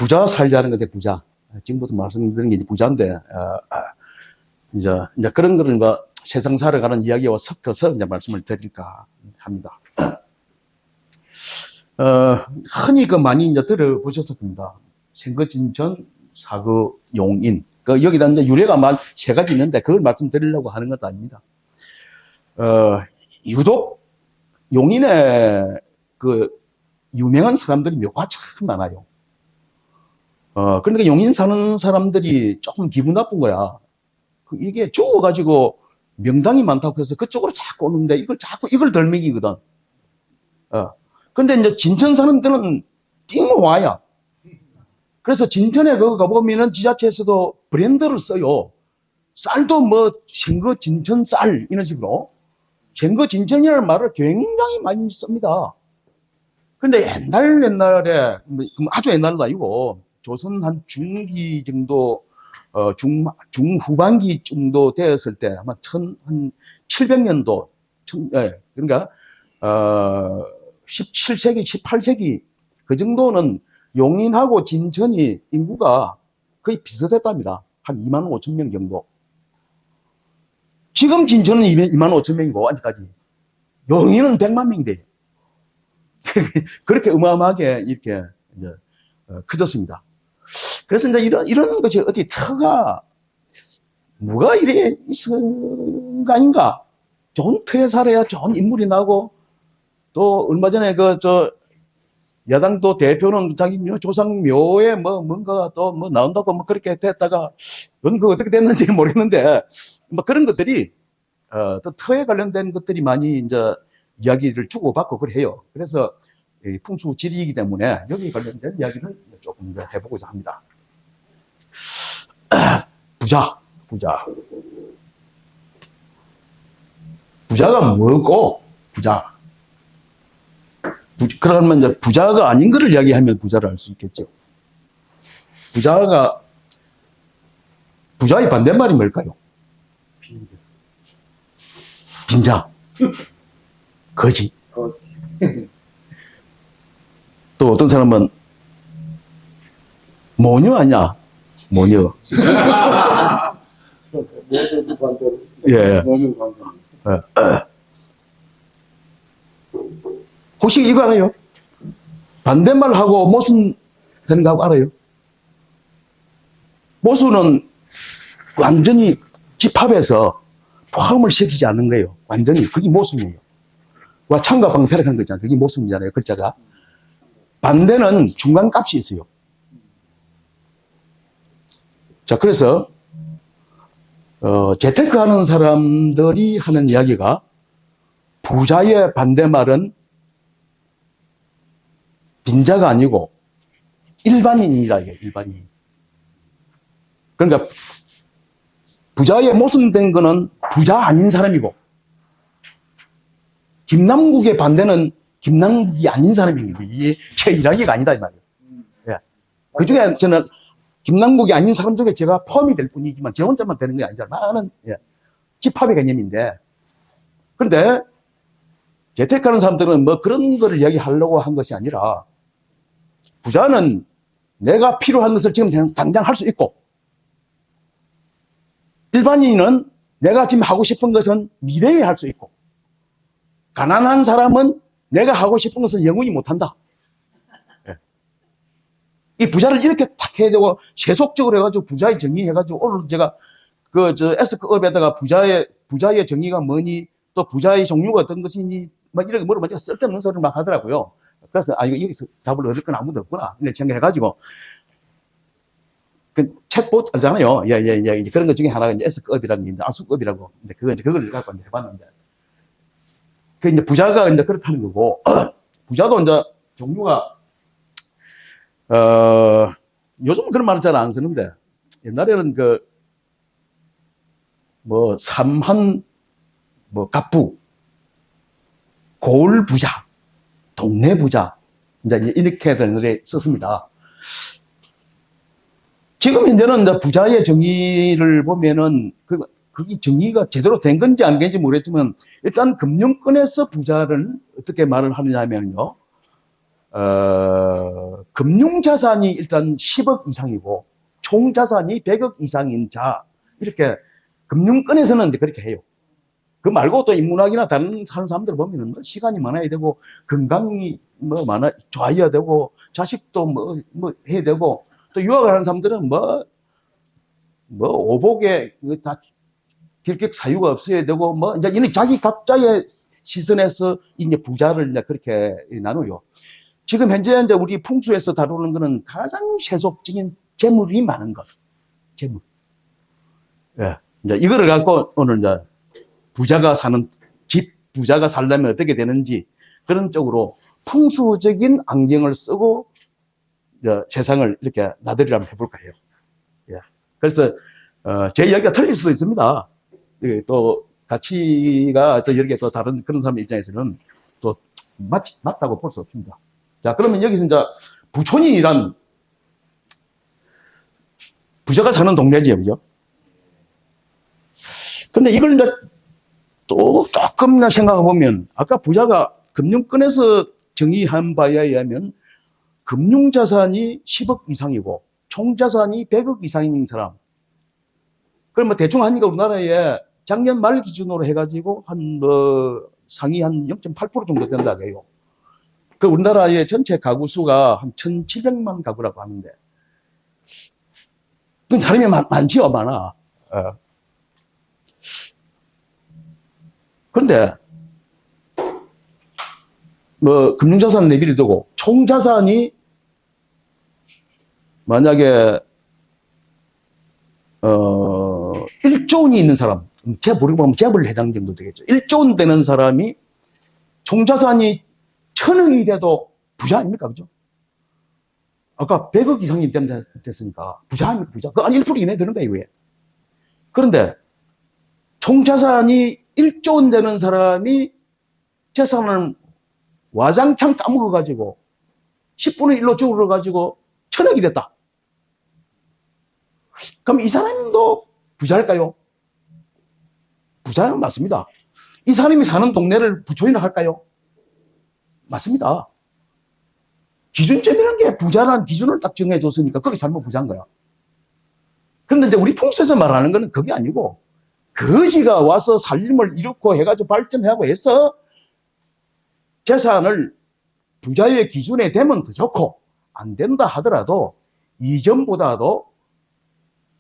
부자 살자는 건데, 부자. 지금부터 말씀드리는 게 이제 부자인데, 이제 그런 거를 뭐 세상 살아가는 이야기와 섞어서 이제 말씀을 드릴까 합니다. 흔히 많이 이제 들어보셨을 겁니다. 생거진천, 사거용인. 여기다 이제 유래가 세 가지 있는데, 그걸 말씀드리려고 하는 것도 아닙니다. 유독 용인에 유명한 사람들이 묘가 참 많아요. 그러니까 용인 사는 사람들이 조금 기분 나쁜 거야. 이게 죽어가지고 명당이 많다고 해서 그쪽으로 자꾸 오는데 이걸 덜 먹이거든. 근데 이제 진천 사람들은 띵화야. 그래서 진천에 가보면은 지자체에서도 브랜드를 써요. 쌀도 뭐 생거 진천 쌀 이런 식으로. 생거 진천이라는 말을 굉장히 많이 씁니다. 근데 옛날에 아주 옛날도 아니고 조선 한 중기 정도 중후반기 정도 되었을 때 아마 한 700년도 그러니까 17세기 18세기 그 정도는 용인하고 진천이 인구가 거의 비슷했답니다. 한 2만 5천 명 정도. 지금 진천은 2만 5천 명이고 아직까지 용인은 100만 명이 돼요. 그렇게 어마어마하게 이렇게 이제 커졌습니다. 그래서 이제 이런 것이 어디 터가 뭐가 이래 있은 거 아닌가? 좋은 터에 살아야 좋은 인물이 나고 또 얼마 전에 야당도 대표는 자기 조상 묘에 뭔가 또 나온다고 그렇게 됐다가 그건 어떻게 됐는지 모르겠는데 그런 것들이 또 터에 관련된 것들이 많이 이제 이야기를 주고받고 그래요. 그래서 풍수 지리이기 때문에 여기 관련된 이야기를 조금 해보고자 합니다. 부자가 뭐고? 그러면 이제 부자가 아닌 것을 이야기하면 부자를 알 수 있겠죠. 부자의 반대말이 뭘까요? 빈자. 거지. 또 어떤 사람은 모녀 아니야? 모녀. 예. 혹시 이거 알아요? 반대말하고 모순 되는 거 알아요? 모순은 완전히 집합해서 포함을 시키지 않는 거예요. 완전히. 그게 모순이에요. 참과 방패를 하는 거 있잖아요. 그게 모순이잖아요. 글자가. 반대는 중간값이 있어요. 자, 그래서 재테크 하는 사람들이 하는 이야기가 부자의 반대말은 빈자가 아니고 일반인이다. 이게 일반인. 그러니까 부자의 모순된 거는 부자 아닌 사람이고 김남국의 반대는 김남국이 아닌 사람입니다. 이게 제 일하기가 아니다 이 말이에요. 예. 그 중에 저는 김남국이 아닌 사람 중에 제가 포함이 될 뿐이지만 제 혼자만 되는 게 아니잖아요. 많은 집합의 개념인데 그런데 재테크하는 사람들은 그런 거를 이야기하려고 한 것이 아니라 부자는 내가 필요한 것을 지금 당장 할 수 있고 일반인은 내가 지금 하고 싶은 것은 미래에 할 수 있고 가난한 사람은 내가 하고 싶은 것은 영원히 못한다. 이 부자를 이렇게 탁 해야 되고 세속적으로 해가지고 부자의 정의 해가지고 오늘 제가 S급에다가 부자의 정의가 뭐니 또 부자의 종류가 어떤 것이니 이렇게 물어보면 쓸데없는 소리를 막 하더라고요. 그래서 이거 여기서 답을 얻을 건 아무도 없구나 이렇게 생각해가지고 챗봇 알잖아요. 예. 그런 것 중에 하나가 이제 S급이라는 게 있는데 R급이라고. 근데 그걸 갖고 이제 해봤는데 이제 부자가 이제 그렇다는 거고 부자도 이제 종류가 요즘은 그런 말을 잘 안 쓰는데 옛날에는 삼한 갑부 고을 부자 동네 부자 이제 이렇게들 썼습니다. 지금 현재는 이제 부자의 정의를 보면은 그게 정의가 제대로 된 건지 안 된지 모르겠지만 일단 금융권에서 부자를 어떻게 말을 하느냐 하면요. 금융자산이 일단 10억 이상이고 총자산이 100억 이상인 자, 이렇게 금융권에서는 이제 그렇게 해요. 그 말고 또 인문학이나 다른 사는 사람들 보면은 뭐 시간이 많아야 되고 건강이 뭐 좋아야 되고 자식도 뭐 해야 되고 또 유학을 하는 사람들은 뭐 오복에 다 결격 사유가 없어야 되고 뭐 이제 이는 자기 각자의 시선에서 이제 부자를 이제 그렇게 나누요. 지금 현재 이제 우리 풍수에서 다루는 거는 가장 세속적인 재물이 많은 것. 재물. 예. 이제 이거를 갖고 오늘 이제 부자가 사는 집, 부자가 살려면 어떻게 되는지 그런 쪽으로 풍수적인 안경을 쓰고 세상을 이렇게 나들이를 한번 해볼까 해요. 예. 그래서 제 이야기가 틀릴 수도 있습니다. 또 가치가 또 여러 개 또 다른 그런 사람 입장에서는 또 맞다고 볼 수 없습니다. 자, 그러면 여기서 이제 부촌이란 부자가 사는 동네지요, 그죠? 근데 이걸 이제 또 조금 생각해보면 아까 부자가 금융권에서 정의한 바에 의하면 금융자산이 10억 이상이고 총자산이 100억 이상인 사람. 그럼 뭐 대충 하니까 우리나라에 작년 말 기준으로 해가지고 상위 한 0.8% 정도 된다고 해요. 그 우리나라의 전체 가구 수가 한 1,700만 가구라고 하는데, 그 사람이 많지요, 많아. 그런데 뭐 금융자산은 내비를 두고 총자산이 만약에 1조 원이 있는 사람, 우리가 보면 재벌 회장 정도 되겠죠. 1조 원 되는 사람이 총자산이 1,000억이 돼도 부자 아닙니까? 그죠? 아까 100억 이상이 됐으니까 부자 아닙니까? 부자. 그 한 1% 이내에 드는 거예요, 왜? 그런데 총자산이 1조 원 되는 사람이 재산을 와장창 까먹어가지고 10분의 1로 줄어가지고 1,000억이 됐다. 그럼 이 사람도 부자일까요? 부자는 맞습니다. 이 사람이 사는 동네를 부촌이라 할까요? 맞습니다. 기준점이라는 게 부자라는 기준을 딱 정해줬으니까 거기 살면 부자인 거야. 그런데 이제 우리 풍수에서 말하는 거는 그게 아니고 거지가 와서 살림을 잃고 해가지고 발전하고 해서 재산을 부자의 기준에 되면 더 좋고 안 된다 하더라도 이전보다도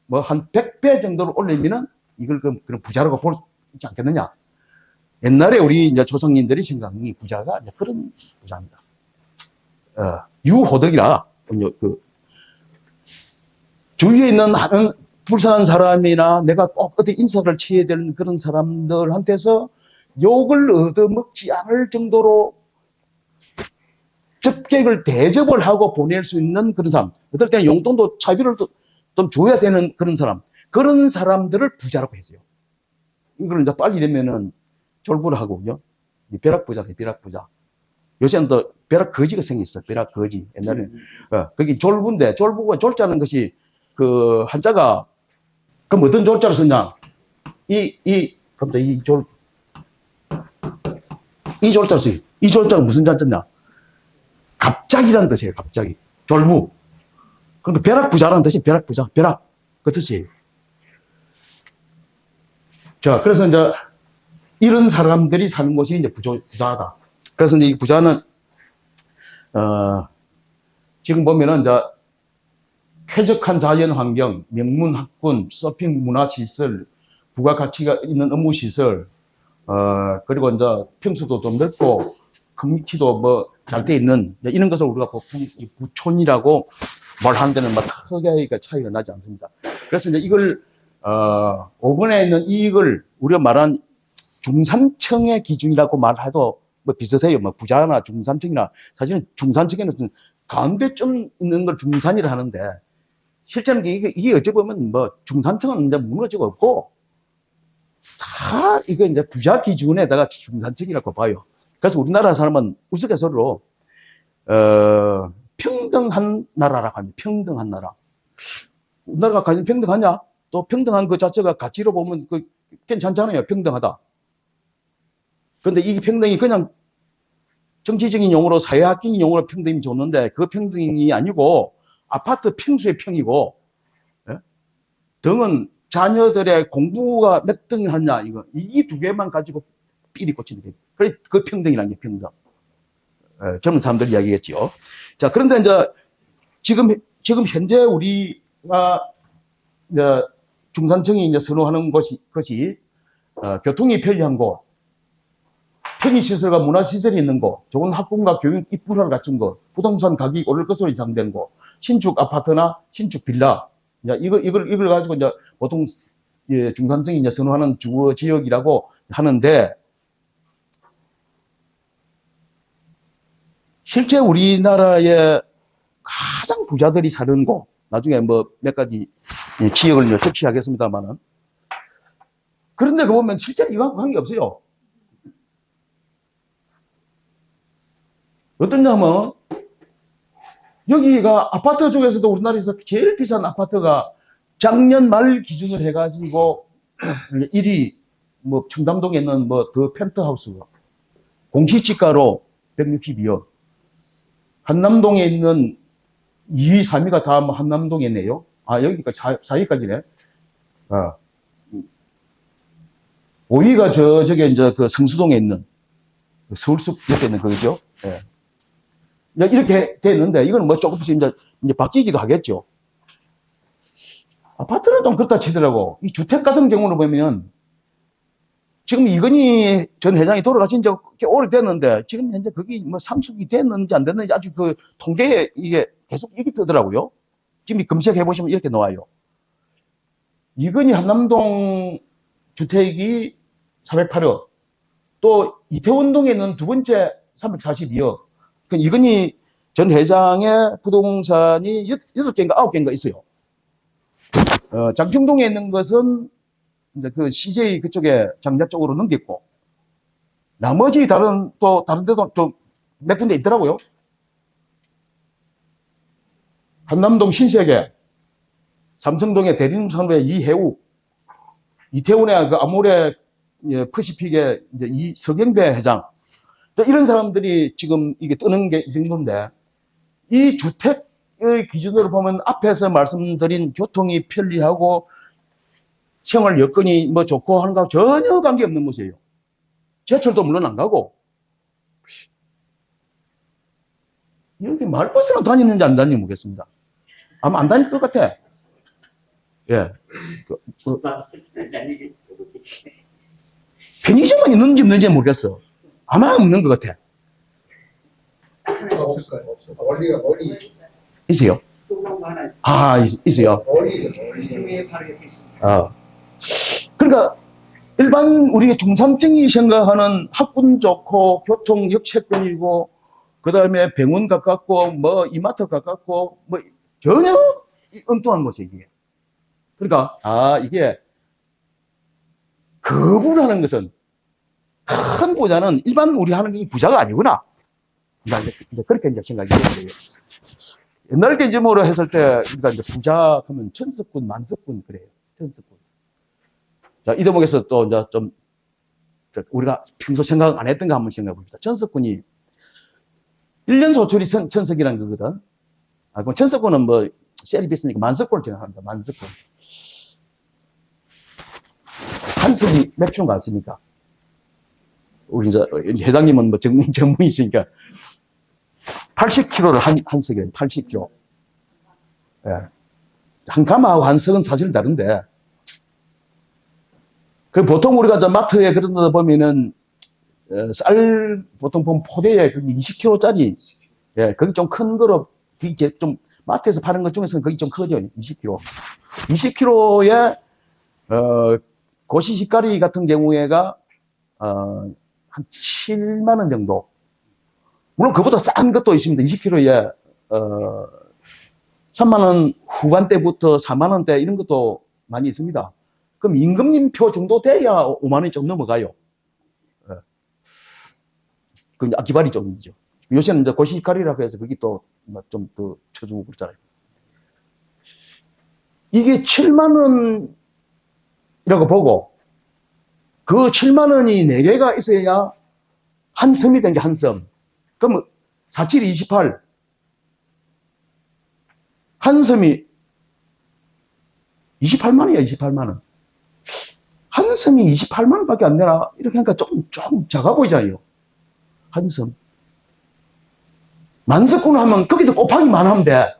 뭐 한 100배 정도를 올리면은 이걸 그럼 부자라고 볼 수 있지 않겠느냐. 옛날에 우리 이제 조상님들이 생각이 부자가 이제 그런 부자입니다. 유호덕이라 그 주위에 있는 하는 불쌍한 사람이나 내가 꼭 어디 인사를 취해야 되는 그런 사람들한테서 욕을 얻어먹지 않을 정도로 접객을 대접을 하고 보낼 수 있는 그런 사람. 어떨 때는 용돈도 차비를 좀 줘야 되는 그런 사람. 그런 사람들을 부자라고 했어요. 이걸 이제 빨리 되면은 졸부를 하고요. 벼락부자네, 벼락부자. 요새는 또 벼락거지가 생겼어. 벼락거지. 옛날에는. 그게 졸부인데, 졸부가 졸자는 것이 그 한자가, 그럼 어떤 졸자를 썼냐? 이 졸자를 써요. 이 졸자가 무슨 잔자냐? 갑자기라는 뜻이에요, 갑자기. 졸부. 그러니까 벼락부자라는 뜻이 벼락부자. 벼락. 그 뜻이에요. 자, 그래서 이제 이런 사람들이 사는 곳이 이제 부자다. 그래서 이제 이 부자는, 지금 보면은 이제 쾌적한 자연 환경, 명문 학군, 서핑 문화 시설, 부가가치가 있는 업무 시설, 그리고 이제 평수도 좀 넓고, 커뮤니티도 뭐 잘 돼 있는 이런 것을 우리가 부촌이라고 말하는 데는 막 크게 차이가 나지 않습니다. 그래서 이제 이걸, 5번에 있는 이익을 우리가 말한 중산층의 기준이라고 말해도 뭐 비슷해요. 뭐 부자나 중산층이나 사실은 중산층에는 가운데쯤 있는 걸 중산이라 하는데 실제는 이게 어찌 보면 뭐 중산층은 이제 무너지고 없고 다 이거 이제 부자 기준에다가 중산층이라고 봐요. 그래서 우리나라 사람은 우스갯소리로 평등한 나라라고 합니다. 평등한 나라. 우리나라가 과연 평등하냐? 또 평등한 그 자체가 가치로 보면 괜찮잖아요. 평등하다. 그런데 이 평등이 그냥 정치적인 용어로 사회학적인 용어로 평등이 좋는데 그 평등이 아니고 아파트 평수의 평이고, 예? 등은 자녀들의 공부가 몇 등을 하냐, 이 두 개만 가지고 삘이 꽂히는 거예요. 그래, 그 평등이라는 게 평등. 젊은 사람들 이야기겠죠. 자, 그런데 이제 지금 현재 우리가 이제 중산층이 이제 선호하는 것이 교통이 편리한 곳, 편의시설과 문화시설이 있는 곳, 좋은 학군과 교육 인프라를 갖춘 곳, 부동산 가격이 오를 것으로 예상되는 곳, 신축 아파트나 신축 빌라, 이걸 가지고 이제 보통 중산층이 이제 선호하는 주거 지역이라고 하는데, 실제 우리나라의 가장 부자들이 사는 곳, 나중에 뭐 몇 가지 지역을 이제 적시하겠습니다만은, 그런데 그 보면 실제 이거하고 관계없어요. 어떠냐면, 여기가 아파트 쪽에서도 우리나라에서 제일 비싼 아파트가 작년 말 기준으로 해가지고 1위, 뭐 청담동에 있는 뭐 더 펜트하우스가 공시지가로 162억. 한남동에 있는 2위, 3위가 다 한남동에 있네요. 여기가 4위까지네. 5위가 저게 이제 그 성수동에 있는 서울숲 옆에 있는 거죠. 예. 이렇게 됐는데, 이건 뭐 조금씩 이제 바뀌기도 하겠죠. 아파트는 좀 그렇다 치더라고. 이 주택 같은 경우를 보면, 지금 이건희 전 회장이 돌아가신 지 꽤 오래됐는데, 지금 현재 그게 뭐 상속이 됐는지 안 됐는지 아주 그 통계에 이게 계속 얘기 뜨더라고요. 지금 검색해보시면 이렇게 나와요. 이건희 한남동 주택이 408억, 또 이태원동에 있는 두 번째 342억. 이건희 전 회장의 부동산이 8개인가 9개인가 있어요. 장충동에 있는 것은 이제 그 CJ 그쪽에 장자 쪽으로 넘겼고, 나머지 다른 데도 좀 몇 군데 있더라고요. 한남동 신세계, 삼성동의 대림산부의 이해욱, 이태원의 그 아모레 퍼시픽의 이제 서경배 회장, 이런 사람들이 지금 이게 뜨는 게 이 정도인데, 이 주택의 기준으로 보면 앞에서 말씀드린 교통이 편리하고 생활 여건이 뭐 좋고 하는 거하고 전혀 관계없는 곳이에요. 지하철도 물론 안 가고, 여기 마을버스는 다니는지 안 다니는지 모르겠습니다. 아마 안 다닐 것 같아. 예. 편의점은 있는지 없는지 모르겠어. 아마 없는 것 같아. 없어요. 멀리 있어요? 있어요. 멀리. 그러니까 일반 우리 중산층이 생각하는 학군 좋고 교통 역세권이고 그다음에 병원 가깝고 뭐 이마트 가깝고 뭐 전혀 엉뚱한 것이에요, 이게. 그러니까 이게 거부라는 것은 큰 부자는 일반 우리 하는 게 부자가 아니구나. 이제 그렇게 이제 생각이 되는 거예요. 옛날 개념으로 했을 때, 그러니까 이제 부자 하면 천석군, 만석군 그래요. 천석군. 자, 이 대목에서 또 이제 좀 우리가 평소 생각 안 했던 거 한번 생각해 봅시다. 천석군이 1년 소출이 천석이라는 거거든. 그럼 천석군은 뭐 셀이 비싸니까 만석군을 생각합니다. 만석군. 한석이 몇 킬로인 거 아십니까? 우리 이제 회장님은 뭐 전문이시니까 80kg를 한 석이에요. 80kg. 예. 한 가마하고 한 석은 사실 다른데. 그 보통 우리가 저 마트에 그런 데 보면은 쌀 보통 보면 포대에 20kg짜리, 예, 거기 좀 큰 거로, 그게 좀 마트에서 파는 것 중에서는 거기 좀 크죠. 20kg. 20kg에 고시식가리 같은 경우에가 한 7만 원 정도. 물론 그보다 싼 것도 있습니다. 20kg에 3만 원 후반대부터 4만 원대 이런 것도 많이 있습니다. 그럼 임금님표 정도 돼야 5만 원이 좀 넘어가요. 예. 그 기발이 좀이죠. 요새는 이제 고시가리라고 해서 그게 또 좀 더 쳐주고 그러잖아요. 이게 7만 원이라고 보고 그 7만 원이 4개가 있어야 한 섬이 된 게 한 섬. 그럼 47, 28. 한섬이 28만이야, 28만원. 한섬이 28만원 밖에 안 되나? 이렇게 하니까 조금 작아 보이잖아요. 한섬. 만석군 하면 거기도 곱하기 만 하면 돼.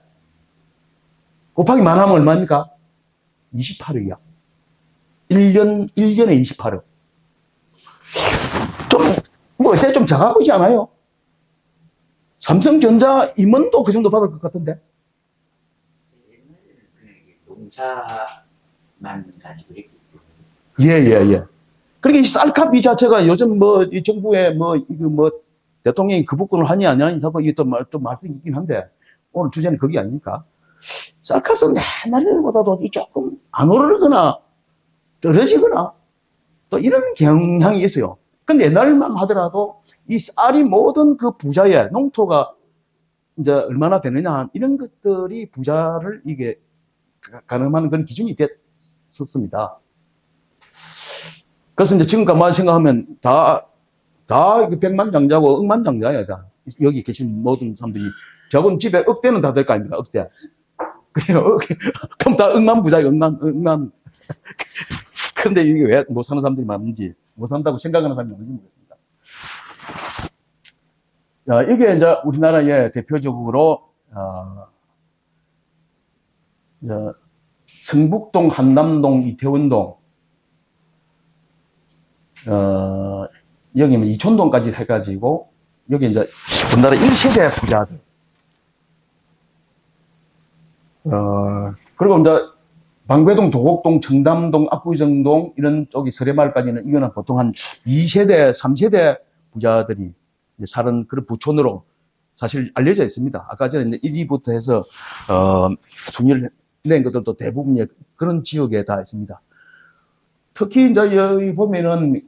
곱하기 만 하면 얼마입니까? 28억이야. 1년에 28억. 어째 좀 작아 보이지 않아요? 삼성전자 임원도 그 정도 받을 것 같은데? 농사만 가지고 했기 예. 그러니까 이 쌀값 이 자체가 요즘 이 정부에 대통령이 그 부분을 하냐 안 하냐 이게 또 말씀이 있긴 한데, 오늘 주제는 그게 아니니까. 쌀값은 옛날보다도 조금 안 오르거나 떨어지거나 또 이런 경향이 있어요. 근데 옛날만 하더라도 이 쌀이 모든 그 부자의 농토가 이제 얼마나 되느냐 이런 것들이 부자를 이게 가늠하는 그런 기준이 됐었습니다. 그래서 이제 지금 가만히 생각하면 다 백만장자고 억만장자야. 다. 여기 계신 모든 사람들이 저건 집에 억대는 다 될 거 아닙니까? 억대. 그럼 다 억만 부자야, 억만. 그런데 이게 왜 못 사는 사람들이 많은지, 못 산다고 생각하는 사람이 많은지 모르겠습니다. 자, 이게 이제 우리나라의 대표적으로, 성북동, 한남동, 이태원동, 여기는 이촌동까지 해가지고, 여기 이제 우리나라 1세대 부자들. 그리고 이제 방배동, 도곡동, 청담동, 압구정동 이런 쪽이 설해마을까지는 이거는 보통 한 2세대, 3세대 부자들이 사는 그런 부촌으로 사실 알려져 있습니다. 아까 전에 이제 1위부터 해서 순위를 낸 것들도 대부분 그런 지역에 다 있습니다. 특히 이제 여기 보면은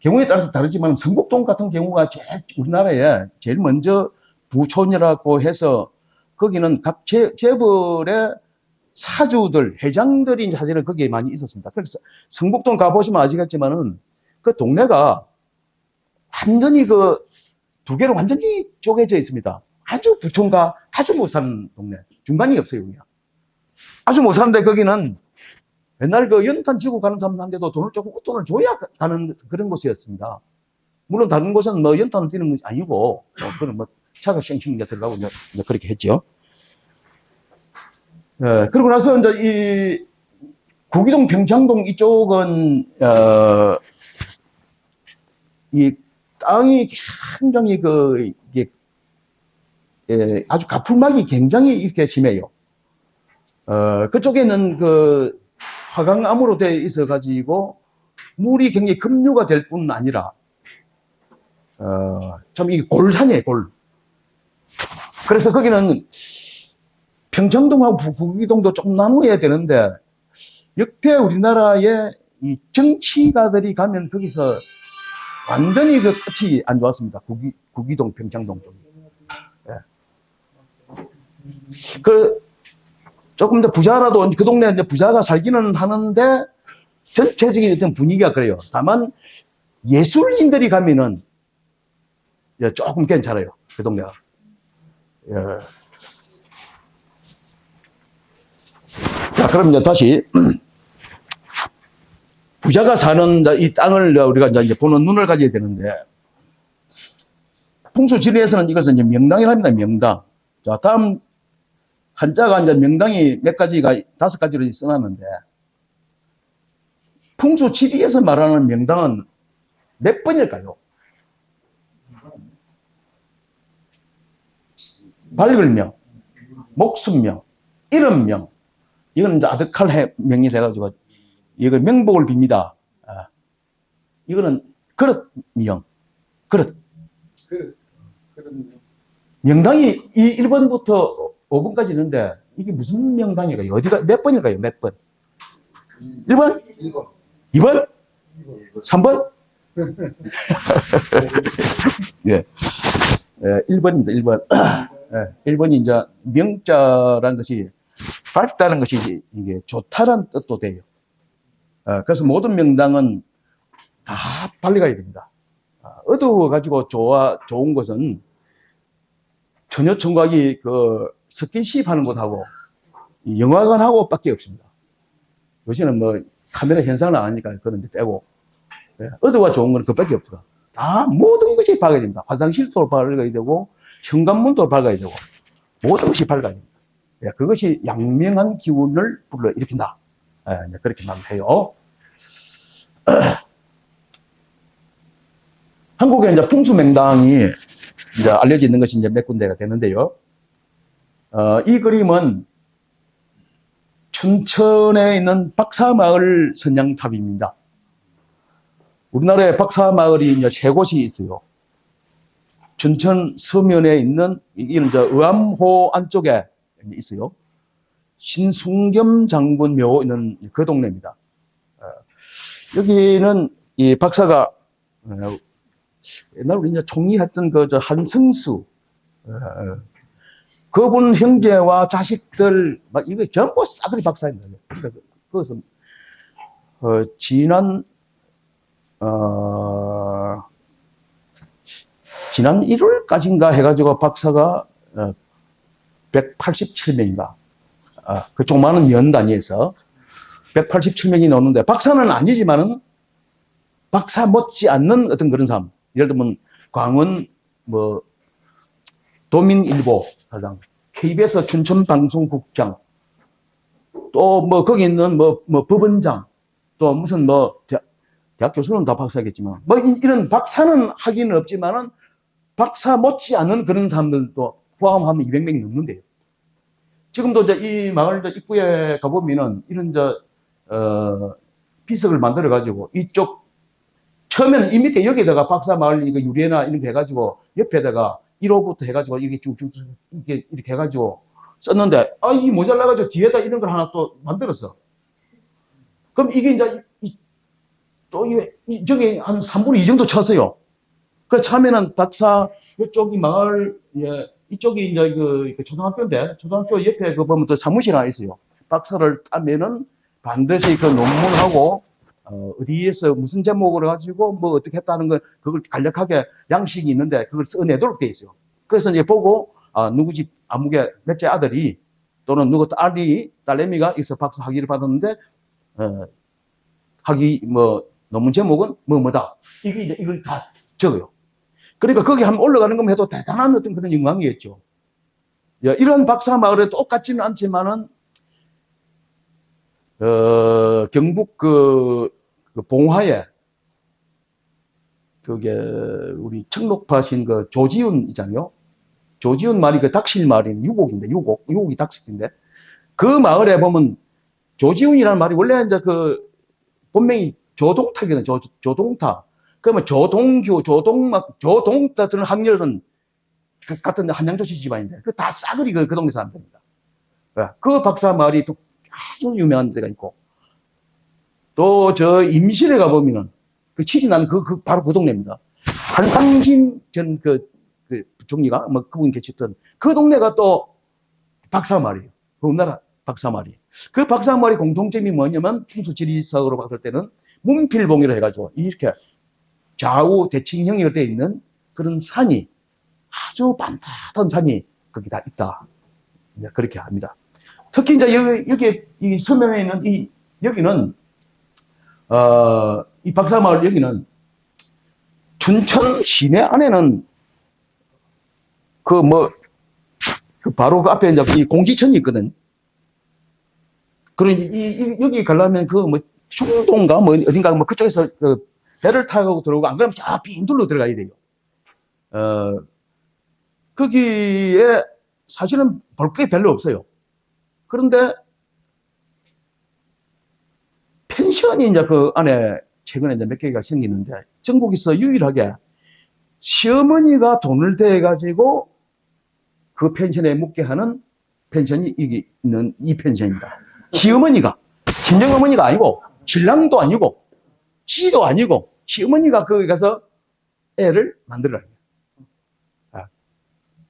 경우에 따라서 다르지만 성북동 같은 경우가 우리나라에 제일 먼저 부촌이라고 해서 거기는 각 재벌의 사주들, 회장들이 사실은 거기에 많이 있었습니다. 그래서 성북동 가보시면 아시겠지만은 그 동네가 완전히 두 개로 완전히 쪼개져 있습니다. 아주 부촌과 아주 못 사는 동네. 중간이 없어요, 그냥. 아주 못 사는데 거기는 옛날 연탄 지고 가는 사람한테도 돈을 줘야 가는 그런 곳이었습니다. 물론 다른 곳은 연탄을 띄는 것이 아니고, 그런 차가 쌩쌩 들어가고 이제 그렇게 했죠. 그러고 나서 이제 이 구기동, 평창동 이쪽은 이 땅이 굉장히 이게 아주 가풀막이 굉장히 이렇게 심해요. 그쪽에는 화강암으로 되어 있어 가지고 물이 굉장히 급류가 될 뿐 아니라 참 이게 골산이에요, 골. 그래서 거기는 평창동하고 구기동도 좀 나누어야 되는데 역대 우리나라의 이 정치가들이 가면 거기서 완전히 끝이 안 좋았습니다. 구기동, 평창동 쪽이. 조금 더 부자라도 그 동네에 이제 부자가 살기는 하는데 전체적인 어떤 분위기가 그래요. 다만 예술인들이 가면은 조금 괜찮아요. 그 동네가. 자, 그럼 이제 다시 부자가 사는 이 땅을 우리가 이제 보는 눈을 가져야 되는데 풍수지리에서는 이것은 이제 명당이라 합니다. 명당. 자, 다음 한자가 이제 명당이 몇 가지가 5가지로 써놨는데 풍수지리에서 말하는 명당은 몇 번일까요? 발글명, 목숨명, 이름명. 이건 이제 아득할 명의를 해가지고, 이거 명복을 빕니다. 이거는 그릇명, 그릇. 명당이 1번부터 5번까지 있는데, 이게 무슨 명당일까요? 어디가, 몇 번일까요? 몇 번? 1번? 2번? 3번? 예. 1번입니다, 1번. 1번이 이제 명자라는 것이 밝다는 것이 이게 좋다라는 뜻도 돼요. 그래서 모든 명당은 다 빨리 가야 됩니다. 어두워가지고 좋은 것은 처녀총각이 그 스킨십 하는 곳하고 영화관하고 밖에 없습니다. 요새는 뭐 카메라 현상을 안 하니까 그런 데 빼고. 예, 어두워 좋은 건 그밖에 없더라. 다 모든 것이 밝아야 됩니다. 화장실도 밝아야 되고, 현관문도 밝아야 되고, 모든 것이 밝아야 됩니다. 예, 그것이 양명한 기운을 불러일으킨다. 예, 그렇게 말해요. 한국에 이제 풍수맹당이 이제 알려져 있는 것이 이제 몇 군데가 되는데요. 이 그림은 춘천에 있는 박사마을 선양탑입니다. 우리나라에 박사마을이 이제 세 곳이 있어요. 춘천 서면에 있는, 이는 이제 의암호 안쪽에 있어요. 신숭겸 장군 묘 있는 그 동네입니다. 여기는 이 박사가 옛날 우리 이제 총리했던 그 한승수, 그분 형제와 자식들, 막 이거 전부 싸그리 박사입니다. 그러니까 그것은, 지난 1월까지인가 해가지고 박사가 187명인가, 그 조그마한 면 단위에서 187명이 나오는데, 박사는 아니지만은 박사 못지 않는 어떤 그런 사람. 예를 들면 광원 뭐 도민일보 사장, KBS 춘천방송국장, 또 뭐 거기 있는 뭐 법원장, 또 무슨 뭐 대학 교수는 다 박사겠지만, 뭐 이런 박사는 하기는 없지만은 박사 못지 않은 그런 사람들도 포함하면 200명이 넘는데요. 지금도 이제 이 마을 입구에 가보면은 이런 비석을 만들어 가지고 이쪽 처음에는 이 밑에 여기다가 박사마을 이거 유래나 이런 거 해가지고 옆에다가 1호부터 해가지고 이렇게 쭉쭉 이렇게 해가지고 썼는데, 이 모자라가지고 뒤에다 이런 걸 하나 또 만들었어. 그럼 이게 이제 또 이게 저기 한 3분의 2 정도 쳤어요. 그 처음에는 박사 이쪽이 마을, 예, 이쪽이 이제 그 초등학교인데, 초등학교 옆에 그 보면 또 사무실 하나 있어요. 박사를 따면은 반드시 그 논문하고 어디에서 무슨 제목을 가지고 뭐 어떻게 했다는 걸 그걸 간략하게 양식이 있는데 그걸 써내도록 돼 있어요. 그래서 이제 보고 누구 집 아무개 몇째 아들이 또는 누구 딸내미가 있어 박사 학위를 받았는데 학위 뭐 논문 제목은 뭐다 이게 이제 이걸 다 적어요. 그러니까 거기 한번 올라가는 것만 해도 대단한 어떤 그런 영광이겠죠. 이런 박사 마을에 똑같지는 않지만은 경북 그 봉화에 그게 우리 청록파신 그 조지훈 있잖아요. 조지훈 말이 그 닥실 마을이 유곡인데, 유곡이 닥실인데, 그 마을에 보면 조지훈이라는 말이 원래 이제 그 본명이 조동탁이거든. 조동탁. 그러면 조동규, 조동탁 학렬은 같은 한양조씨 집안인데 그 다 싸그리 그 동네 사람들입니다. 그 박사 마을이 또 아주 유명한 데가 있고, 또 저 임실에 가보면은 그 취진한 바로 그 동네입니다. 한상진 전 그 총리가 뭐 그분 계셨던 그 동네가 또 박사 마을이에요. 우리나라 박사 마을이. 그 박사 마을의 공통점이 뭐냐면 풍수지리학으로 봤을 때는 문필봉이라 해가지고 이렇게 좌우 대칭형으로 되어 있는 그런 산이, 아주 반듯한 산이 거기 다 있다. 그렇게 합니다. 특히 이제 여기 이 서면에 있는 여기는 이 박사마을 여기는 춘천 시내 안에는 바로 그 앞에 이제 이 공지천이 있거든. 그러니 여기 가려면 충동가 어딘가 그쪽에서 배를 타고 들어오고, 안 그러면 저 빈둘로 들어가야 돼요. 거기에 사실은 볼 게 별로 없어요. 그런데 펜션이 이제 그 안에 최근에 이제 몇 개가 생기는데, 전국에서 유일하게 시어머니가 돈을 대가지고 그 펜션에 묵게 하는 펜션이 여기 있는 이 펜션입니다. 시어머니가, 친정어머니가 아니고, 신랑도 아니고, 씨도 아니고, 시어머니가 거기 가서 애를 만들어라.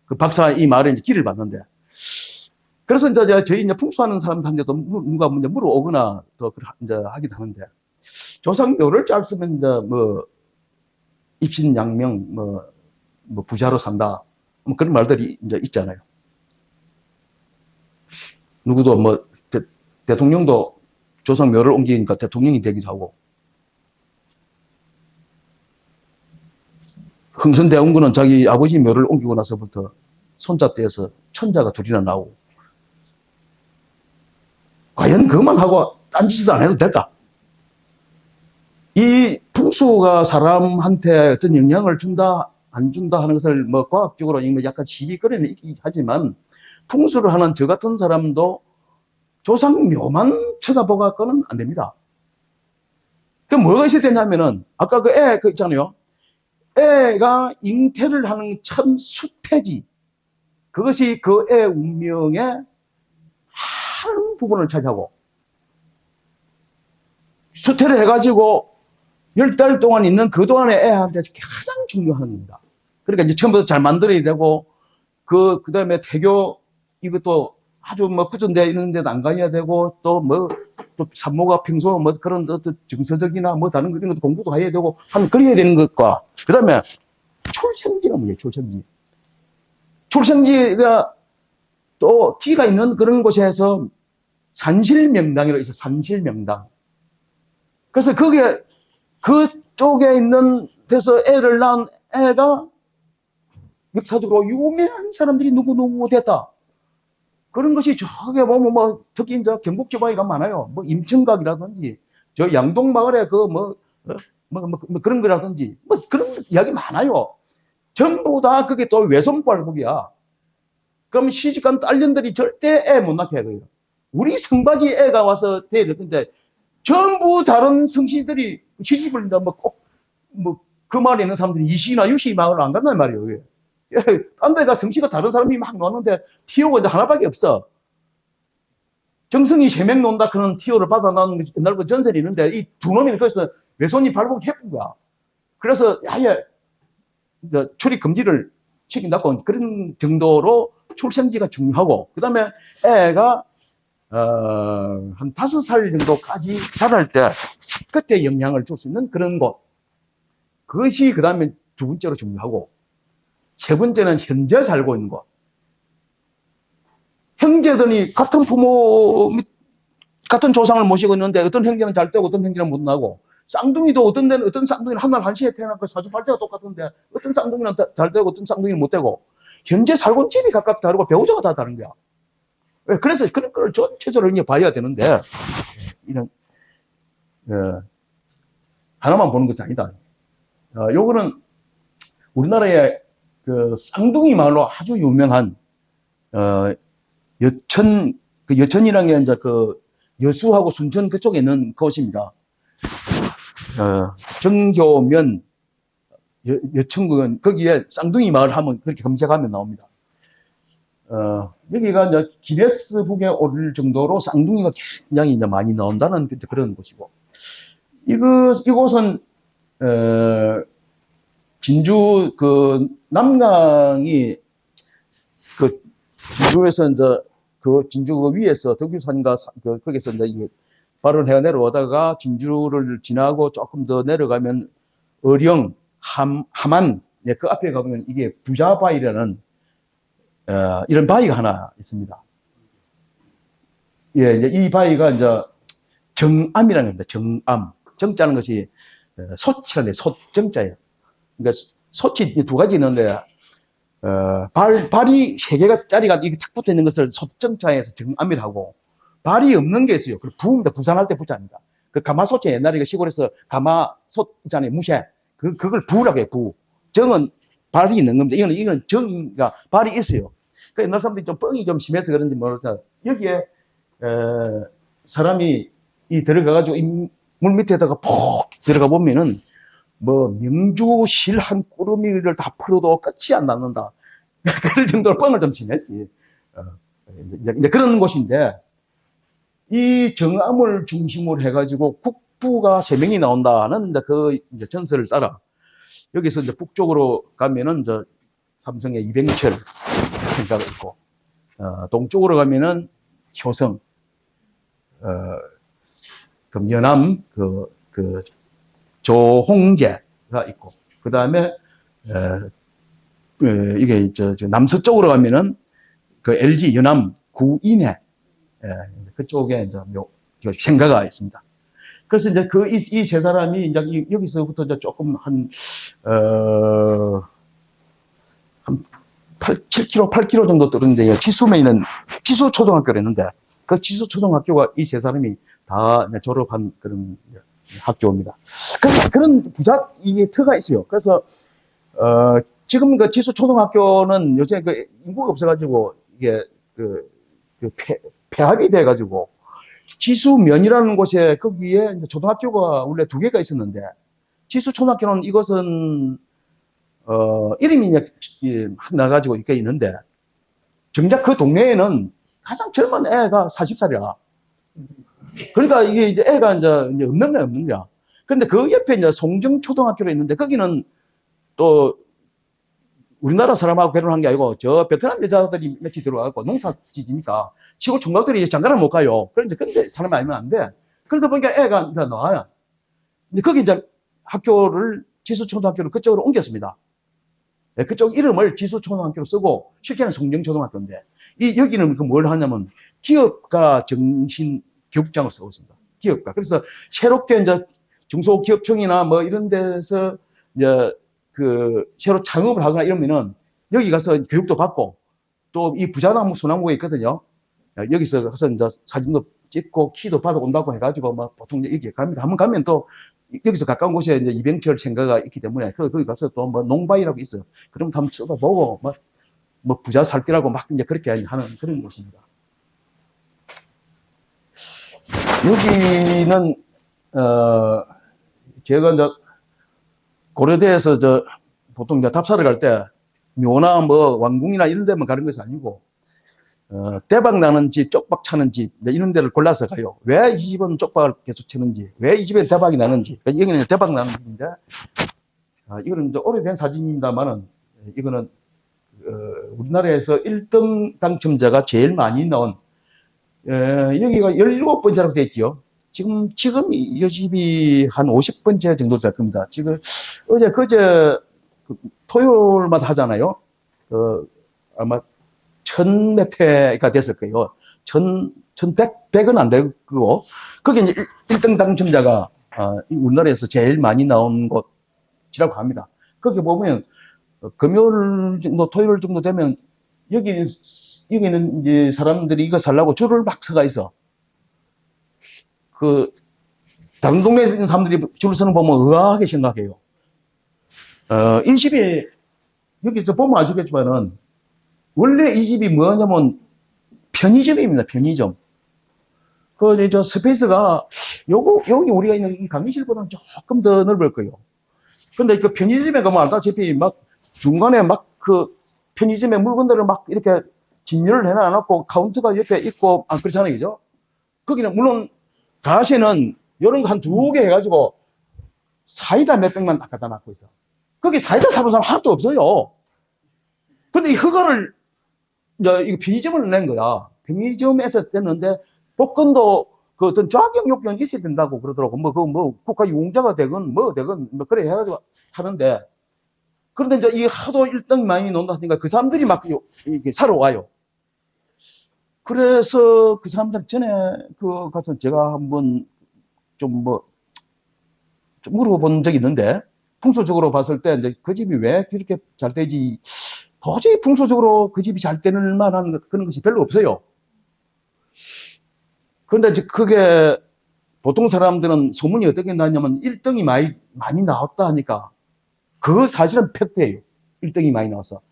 그 박사 이 말에 이제 길을 봤는데, 그래서 이제 저희 이제 풍수하는 사람들한테도 누가 이제 물어오거나 또 이제 하기도 하는데, 조상묘를 잘 쓰면 이제 입신양명, 부자로 산다. 뭐 그런 말들이 이제 있잖아요. 누구도 대통령도 조상 묘를 옮기니까 대통령이 되기도 하고, 흥선대원군은 자기 아버지 묘를 옮기고 나서부터 손자 떼어서 천자가 둘이나 나오고, 과연 그것만 하고 딴 짓도 안 해도 될까? 이 풍수가 사람한테 어떤 영향을 준다, 안 준다 하는 것을 과학적으로 약간 시비거리는 있긴 하지만, 풍수를 하는 저 같은 사람도 조상 묘만 쳐다보고는 안 됩니다. 그 뭐가 있어야 되냐면은, 아까 그 애, 있잖아요. 애가 잉태를 하는 참 수태지. 그것이 그 애 운명의 한 부분을 차지하고, 수태를 해가지고 10달 동안 있는 그 동안의 애한테 가장 중요한 겁니다. 그러니까 이제 처음부터 잘 만들어야 되고, 그 다음에 태교, 이것도 아주 구전되어 있는 데도 안 가야 되고, 또 산모가 평소 그런 어떤 정서적이나 다른 그런 것도 공부도 해야 되고, 그래야 되는 것과, 그 다음에 출생지가 뭐예요, 출생지. 출생지가 또 기가 있는 그런 곳에서 산실명당이라고 있어요, 산실명당. 그래서 그쪽에 있는 데서 애를 낳은 애가 역사적으로 유명한 사람들이 누구 됐다. 그런 것이 저게 보면 특히 이제 경북 지방에 가면 많아요. 임청각이라든지, 저 양동마을에 그런 거라든지, 그런 이야기 많아요. 전부 다 그게 또 외손발복이야. 그럼 시집간 딸년들이 절대 애 못 낳게 해요. 우리 성바지 애가 와서 돼야 될 건데, 전부 다른 성씨들이 시집을 그 마을에 있는 사람들이 이시나 유시 마을을 안 간단 말이에요. 딴 데가 성씨가 다른 사람이 막 노는데 티오가 이제 하나밖에 없어. 정성이 3명 논다 그런 티오를 받아놓은 옛날부터 전설이 있는데, 이 두 놈이 거기서 외손이 발복이 해본 거야. 그래서 아예 출입 금지를 시킨다고, 그런 정도로 출생지가 중요하고, 그 다음에 애가 한 5살 정도까지 자랄 때 그때 영향을 줄 수 있는 그런 곳, 그것이 그 다음에 두 번째로 중요하고, 세 번째는 현재 살고 있는 곳. 형제들이 같은 부모, 같은 조상을 모시고 있는데 어떤 형제는 잘 되고 어떤 형제는 못 나고, 쌍둥이도 어떤 데는 어떤 쌍둥이는 한 날 한시에 태어나고 사주팔자가 똑같은데 어떤 쌍둥이는 잘 되고 어떤 쌍둥이는 못 되고, 현재 살고 있는 집이 각각 다르고 배우자가 다 다른 거야. 그래서 그런 걸 전체적으로 봐야 되는데, 이런 하나만 보는 것이 아니다. 요거는 우리나라의 그 쌍둥이 말로 아주 유명한 여천이라는 게 이제 그 여수하고 순천 그쪽에 있는 곳입니다. 정교면 여천군, 거기에 쌍둥이 마을 하면 그렇게 검색하면 나옵니다. 여기가 이제 기네스북에 오를 정도로 쌍둥이가 굉장히 이제 많이 나온다는 그런 곳이고, 이곳은 진주 그 남강이 그 진주에서 이제 그 진주 그 위에서 덕유산인가 거기서 이제 발을 해 내려오다가 진주를 지나고 조금 더 내려가면 어령, 함안, 그 앞에 가보면 이게 부자바위라는 이런 바위가 하나 있습니다. 예, 이제 이 바위가 이제 정암이라는 겁니다. 정암. 정자는 것이 솥이라는 솥정자예요. 그러니까 솥이 두 가지 있는데, 발이 3개짜리가 이게 탁 붙어 있는 것을 솥정자에서 정암이라고, 발이 없는 게 있어요. 그 부입니다. 부산할 때 부자입니다. 그 가마솥이 옛날에 시골에서 가마솥 있잖아요. 무쇠. 그걸 부라고 해요. 부. 정은 발이 있는 겁니다. 이거는 정가 발이 있어요. 그 옛날 사람들이 좀 뻥이 좀 심해서 그런지 모르겠다. 여기에 사람이 들어가가지고 물 밑에다가 푹 들어가 보면은 명주실 한 꾸러미를 다 풀어도 끝이 안 낫는다. 그럴 정도로 뻥을 좀 심했지. 이제 그런 곳인데, 이 정암을 중심으로 해가지고 국부가 3명이 나온다는 이제 전설을 따라 여기서 이제 북쪽으로 가면은 삼성의 이병철 생가가 있고, 동쪽으로 가면은 효성, 그럼 연암 조홍제가 있고, 그 다음에, 이게 남서쪽으로 가면은 그 LG 연암 구인회, 그쪽에 이제 생가가 있습니다. 그래서 이제 이 세 사람이 이제 여기서부터 이제 조금 한 7km, 8km 정도 떨어졌는데, 지수면에는 지수초등학교를 했는데, 그 지수초등학교가 이 세 사람이 다 졸업한 그런 학교입니다. 그래서 그런 이게 터가 있어요. 그래서, 지금 그 지수초등학교는 요새 그 인구가 없어가지고, 이게 폐학이 돼가지고, 지수면이라는 곳에 거기에 초등학교가 원래 2개가 있었는데, 지수초등학교는 이것은 이름이 막 나가지고 이렇게 있는데, 정작 그 동네에는 가장 젊은 애가 40살이야. 그러니까 이게 이제 애가 이제 없는 거야, 없는 거야. 근데 그 옆에 이제 송정초등학교로 있는데, 거기는 또 우리나라 사람하고 결혼한 게 아니고, 저 베트남 여자들이 며칠 들어와갖고 농사짓니까 시골 총각들이 장가를 못 가요. 그런데 근데 사람이 알면 안 돼. 그러다 보니까 애가 이제 나와요. 이제 거기 이제 학교를, 지수초등학교를 그쪽으로 옮겼습니다. 그쪽 이름을 지수초등학교로 쓰고, 실제는 송정초등학교인데, 여기는 뭘 하냐면, 기업가 정신 교육장을 쓰고 있습니다. 기업가. 그래서 새롭게 이제 중소기업청이나 뭐 이런 데서 이제 새로 창업을 하거나 이러면은 여기 가서 교육도 받고, 또 이 부자나무 소나무가 있거든요. 여기서 가서 이제 사진도 찍고 키도 받아 온다고 해가지고 막 보통 여기 갑니다. 한번 가면 또 여기서 가까운 곳에 이제 이병철 생가가 있기 때문에 거기 가서 또 뭐 농바이라고 있어요. 그럼 한번 쳐다보고 뭐 부자 살기라고 막 이제 그렇게 하는 그런 곳입니다. 여기는 제가 이제 고려대에서 보통 이제 답사를 갈 때 묘나 뭐 왕궁이나 이런 데만 가는 것이 아니고 대박 나는 집, 쪽박 차는 집 이런 데를 골라서 가요. 왜 이 집은 쪽박을 계속 치는지, 왜 이 집에 대박이 나는지. 여기는 대박 나는 집인데, 이거는 이제 오래된 사진입니다만은 이거는 우리나라에서 1등 당첨자가 제일 많이 나온, 여기가 17번째라고 되어 있죠. 지금 이 집이 한 50번째 정도 될 겁니다. 지금 그제 토요일마다 하잖아요. 아마 1000몇 회가 됐을 거예요. 1100은 안 되고, 그게 이제 1등 당첨자가 우리나라에서 제일 많이 나온 곳이라고 합니다. 거기 보면 금요일 정도, 토요일 정도 되면 여기는 이제 사람들이 이거 살라고 줄을 막 서가 있어. 다른 동네에 있는 사람들이 줄 서는 거 보면 의아하게 생각해요. 이 집이, 여기서 보면 아시겠지만은, 원래 이 집이 뭐냐면, 편의점입니다, 편의점. 스페이스가, 여기 우리가 있는 이 강의실보다는 조금 더 넓을 거예요. 근데 그 편의점에 가면 알다시피 중간에 편의점의 물건들을 이렇게 진열을 해놔놓고 카운터가 옆에 있고, 그렇잖아요, 그죠? 거기는 물론, 가시는 이런 거 한 2개 해가지고, 사이다 몇백만 갖다 놨고 있어. 거기 사이다 사는 사람 하나도 없어요. 근데 이 허가를, 이거 편의점을 낸 거야. 편의점에서 냈는데, 복권도 어떤 자격 요건이 있어야 된다고 그러더라고. 국가 유공자가 되건 그래 해가지고 하는데, 그런데 이제 이 하도 1등이 많이 나온다 하니까 그 사람들이 이렇게 사러 와요. 그래서 그 사람들 전에 가서 제가 한번 좀 물어본 적이 있는데, 풍수적으로 봤을 때 이제 그 집이 왜 그렇게 잘 되지, 도저히 풍수적으로 그 집이 잘 되는 만한 그런 것이 별로 없어요. 그런데 이제 그게 보통 사람들은 소문이 어떻게 나냐면 1등이 많이 나왔다 하니까 그거 사실은 팩트예요. 1등이 많이 나와서.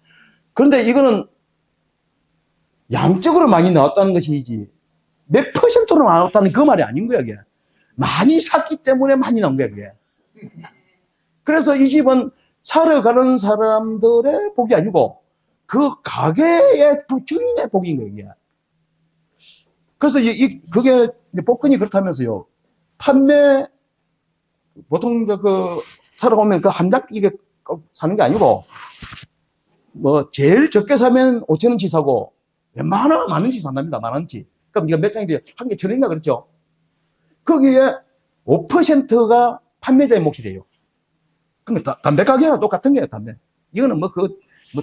그런데 이거는 양적으로 많이 나왔다는 것이지 몇 퍼센트로 나왔다는 그 말이 아닌 거야, 이게. 많이 샀기 때문에 많이 나온 거야, 그게. 그래서 이 집은 사러 가는 사람들의 복이 아니고 그 가게의 주인의 복인 거예요, 이게. 그래서 그게 복권이 그렇다면서요. 보통 사러 오면 한 장 이게 사는 게 아니고, 제일 적게 사면 5,000원치 사고, 웬만하면 10,000원치 산답니다, 10,000원치. 그럼 이거 몇 장이 돼요? 한 개 1,000원인가 그렇죠? 거기에 5%가 판매자의 몫이 돼요. 그러니까 담배 가게와 똑같은 거예요, 담배. 이거는 뭐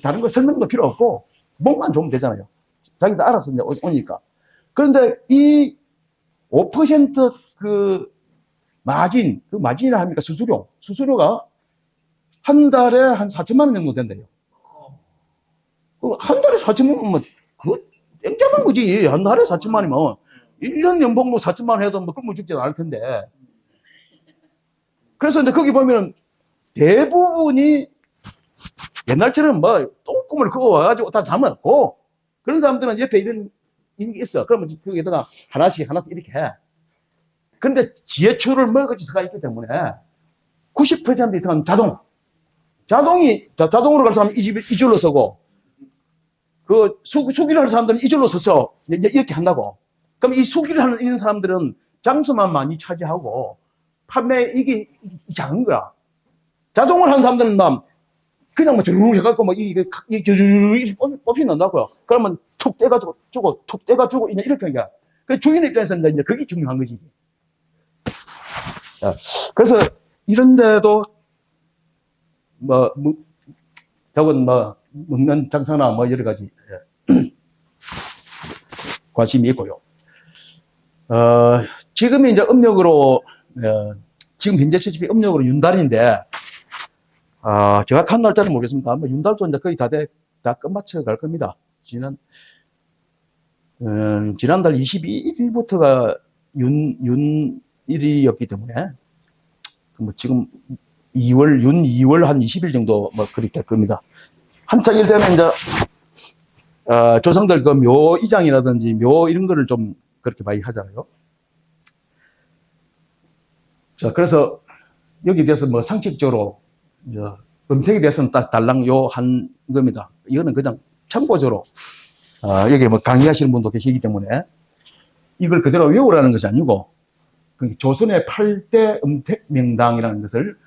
다른 거 설명도 필요 없고, 목만 좋으면 되잖아요. 자기도 알아서 이제 오니까. 그런데 이 5% 마진, 그 마진이라 합니까? 수수료가 한 달에 한 4천만 원 정도 된대요. 한 달에 4천만 원이면, 그거 땡잡은 거지. 한 달에 4천만 원이면. 1년 연봉도 4천만 원 해도 굶어 죽지 않을 텐데. 그래서 이제 거기 보면은 대부분이 옛날처럼 똥꿈을 그거 와가지고 다 잠았고, 그런 사람들은 옆에 이런 게 있어. 그러면 거기에다가 하나씩 이렇게 해. 그런데 지하철을 먹을 수가 있기 때문에 90% 이상은 자동으로 갈 사람은 이줄로 서고, 수기를 하는 사람들은 이줄로 서서 이렇게 한다고. 그럼 이 수기를 하는 사람들은 장소만 많이 차지하고, 판매 이게 작은 거야. 자동으로 하는 사람들은 그냥 주르륵 해갖고 이게 주르륵 뽑힌다고요. 그러면 툭 떼가지고 주고, 툭 떼가지고 이렇게 한 거야. 그 주인 입장에서는 이제 그게 중요한 거지. 그래서 이런데도 저건 먹는 장사나 여러 가지 관심이 있고요. 지금이 이제 음력으로 지금 현재 시점이 음력으로 윤달인데, 정확한 날짜는 모르겠습니다. 아마 윤달도 이제 거의 다 끝마쳐 갈 겁니다. 지난달 22일부터가 윤일이었기 때문에, 지금 윤 2월 한 20일 정도 그렇게 될 겁니다. 한창 일 되면 이제, 조상들 묘 이장이라든지 묘 이런 거를 좀 그렇게 많이 하잖아요. 자, 그래서 여기에 대해서 상식적으로, 음택에 대해서는 딱 달랑 한 겁니다. 이거는 그냥 참고적으로, 여기 강의하시는 분도 계시기 때문에 이걸 그대로 외우라는 것이 아니고, 조선의 8대 음택 명당이라는 것을,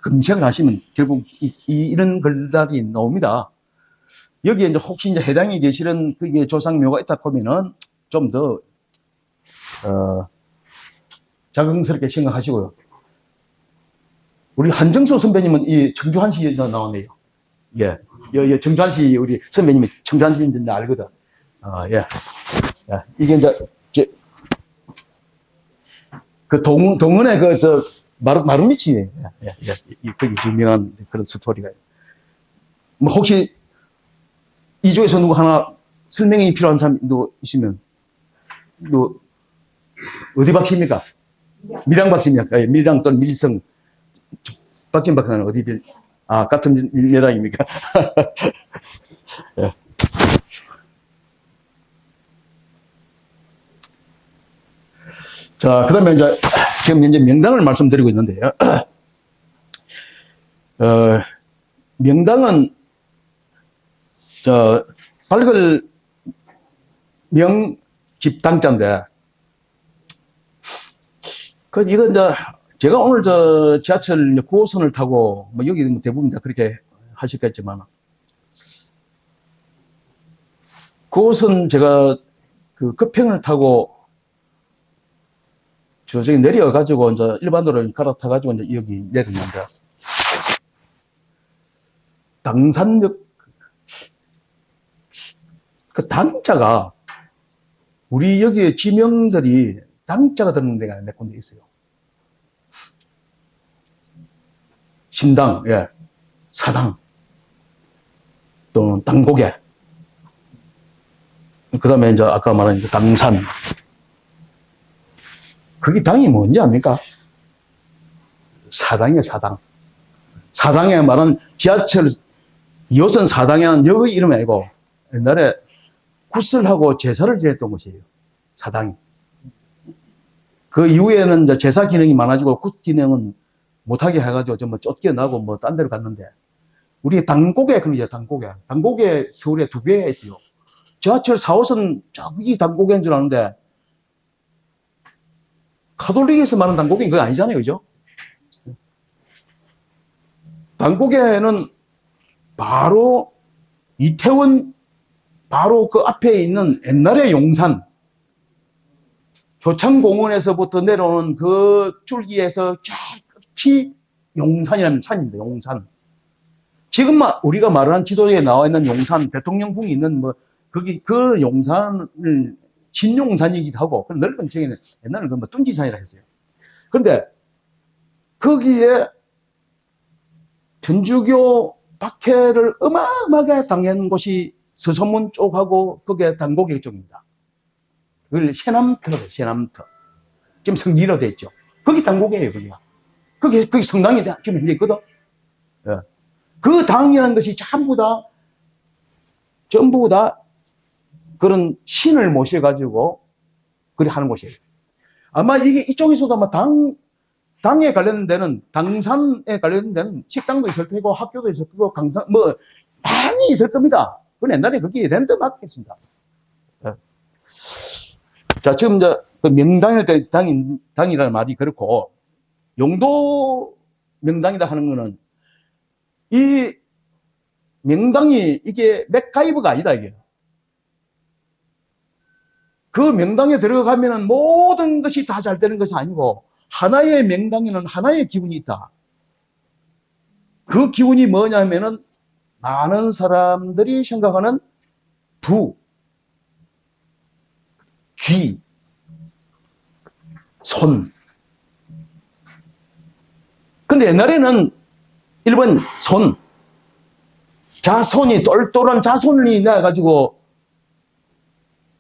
검색을 하시면 결국 이런 글들이 나옵니다. 여기에 이제 혹시 이제 해당이 되시는 그게 조상묘가 있다 보면은 좀 더, 자긍스럽게 생각하시고요. 우리 한정수 선배님은 이 청주한시 나왔네요. 예. 청주한시 우리 선배님이 청주한시인지 알거든. 예. 이게 이제 동은의 마루미치. 그게 유명한 그런 스토리가. 혹시 이 중에서 누구 하나 설명이 필요한 사람 있으면, 어디 박씨입니까? 밀양 박씨입니까? 예, 밀양 또는 밀성. 박진 박사는 어디 같은 밀양입니까? 예. 자, 그 다음에 이제, 지금 현재 명당을 말씀드리고 있는데요. 명당은, 밝을 명집당자인데, 이건 이제, 제가 오늘 지하철 9호선을 타고, 여기 대부분 다 그렇게 하셨겠지만, 9호선 제가 급행을 타고, 저기 내려가지고, 이제 일반도로 갈아타가지고, 이제 여기 내렸는데, 당산역, 당자가, 우리 여기 지명들이 당자가 들어있는 데가 몇 군데 있어요. 신당, 예, 사당, 또는 당고개, 그 다음에 이제 아까 말한 당산. 그게 당이 뭔지 압니까? 사당이에요, 사당. 사당에 말한 지하철 2호선 사당에는 여기 이름이 아니고 옛날에 굿을하고 제사를 지냈던 곳이에요. 사당이. 그 이후에는 이제 제사 기능이 많아지고 굿 기능은 못하게 해가지고 좀 쫓겨나고 딴 데로 갔는데, 우리 당고개, 그러죠, 당고개. 당고개 서울에 2개 있어요. 지하철 4호선 저기 당고개인 줄 아는데, 카톨릭에서 말하는 당고개는 그거 아니잖아요, 그죠? 당고개는 바로 이태원 바로 그 앞에 있는 옛날의 용산, 효창공원에서부터 내려오는 그 줄기에서 쫙 끝이 용산이라면 산입니다. 용산. 지금 우리가 말하는 지도에 나와 있는 용산, 대통령궁이 있는 그 용산을 진용산이기도 하고, 그 넓은 지역에는 옛날에 뭐 뚱지산이라 했어요. 그런데 거기에 천주교 박해를 어마어마하게 당한 곳이 서소문 쪽하고 그게 단고개 쪽입니다. 그걸 세남터라고 해요. 세남터. 지금 성지로 되어 있죠. 거기 단고개예요. 거기가. 거기 성당이 지금 현재 있거든. 예. 그 당이라는 것이 전부 다 그런 신을 모셔가지고 그리 하는 곳이에요. 아마 이게 이쪽에서도 아마 당에 관련된 데는, 당산에 관련된 데는 식당도 있을 테고, 학교도 있을 테고, 강산, 많이 있을 겁니다. 그건 옛날에 거기 랜드마크였습니다. 네. 자, 지금 그 당이라는 말이 그렇고, 용도 명당이다 하는 거는, 이 명당이 이게 맥가이버가 아니다, 이게. 그 명당에 들어가면은 모든 것이 다 잘 되는 것이 아니고, 하나의 명당에는 하나의 기운이 있다. 그 기운이 뭐냐면은 많은 사람들이 생각하는 부, 귀, 손. 근데 옛날에는 일본 손, 자손이 똘똘한 자손이 나가지고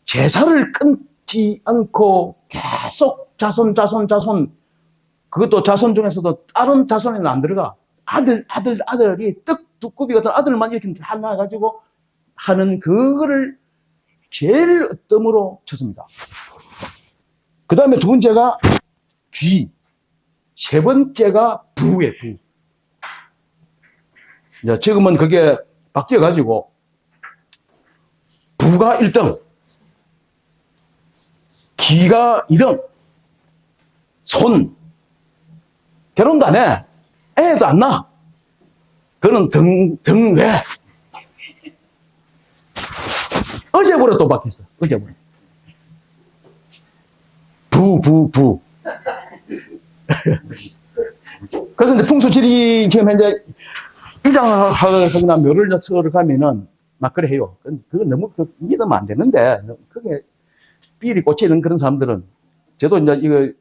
제사를 끊지 않고 계속 자손, 그것도 자손 중에서도 다른 자손에는 안 들어가. 아들이 떡 두꺼비 같은 아들만 이렇게 다 나가지고 하는 그거를 제일 으뜸으로 쳤습니다. 그 다음에 두 번째가 귀, 세 번째가 부예요, 부. 지금은 그게 바뀌어가지고 부가 1등, 귀가 2등, 손, 결혼도 안 해. 애도 안 낳아. 그는 등 외. 어제부로 또 바뀌었어. 어제부로. 부. 그래서 이제 풍수지리 지금 현재 이장하거나 묘를 쳐러 가면은 막 그래 해요. 그거 너무 믿으면 안 되는데, 그게 삘이 꽂히는 그런 사람들은, 저도 이제 이거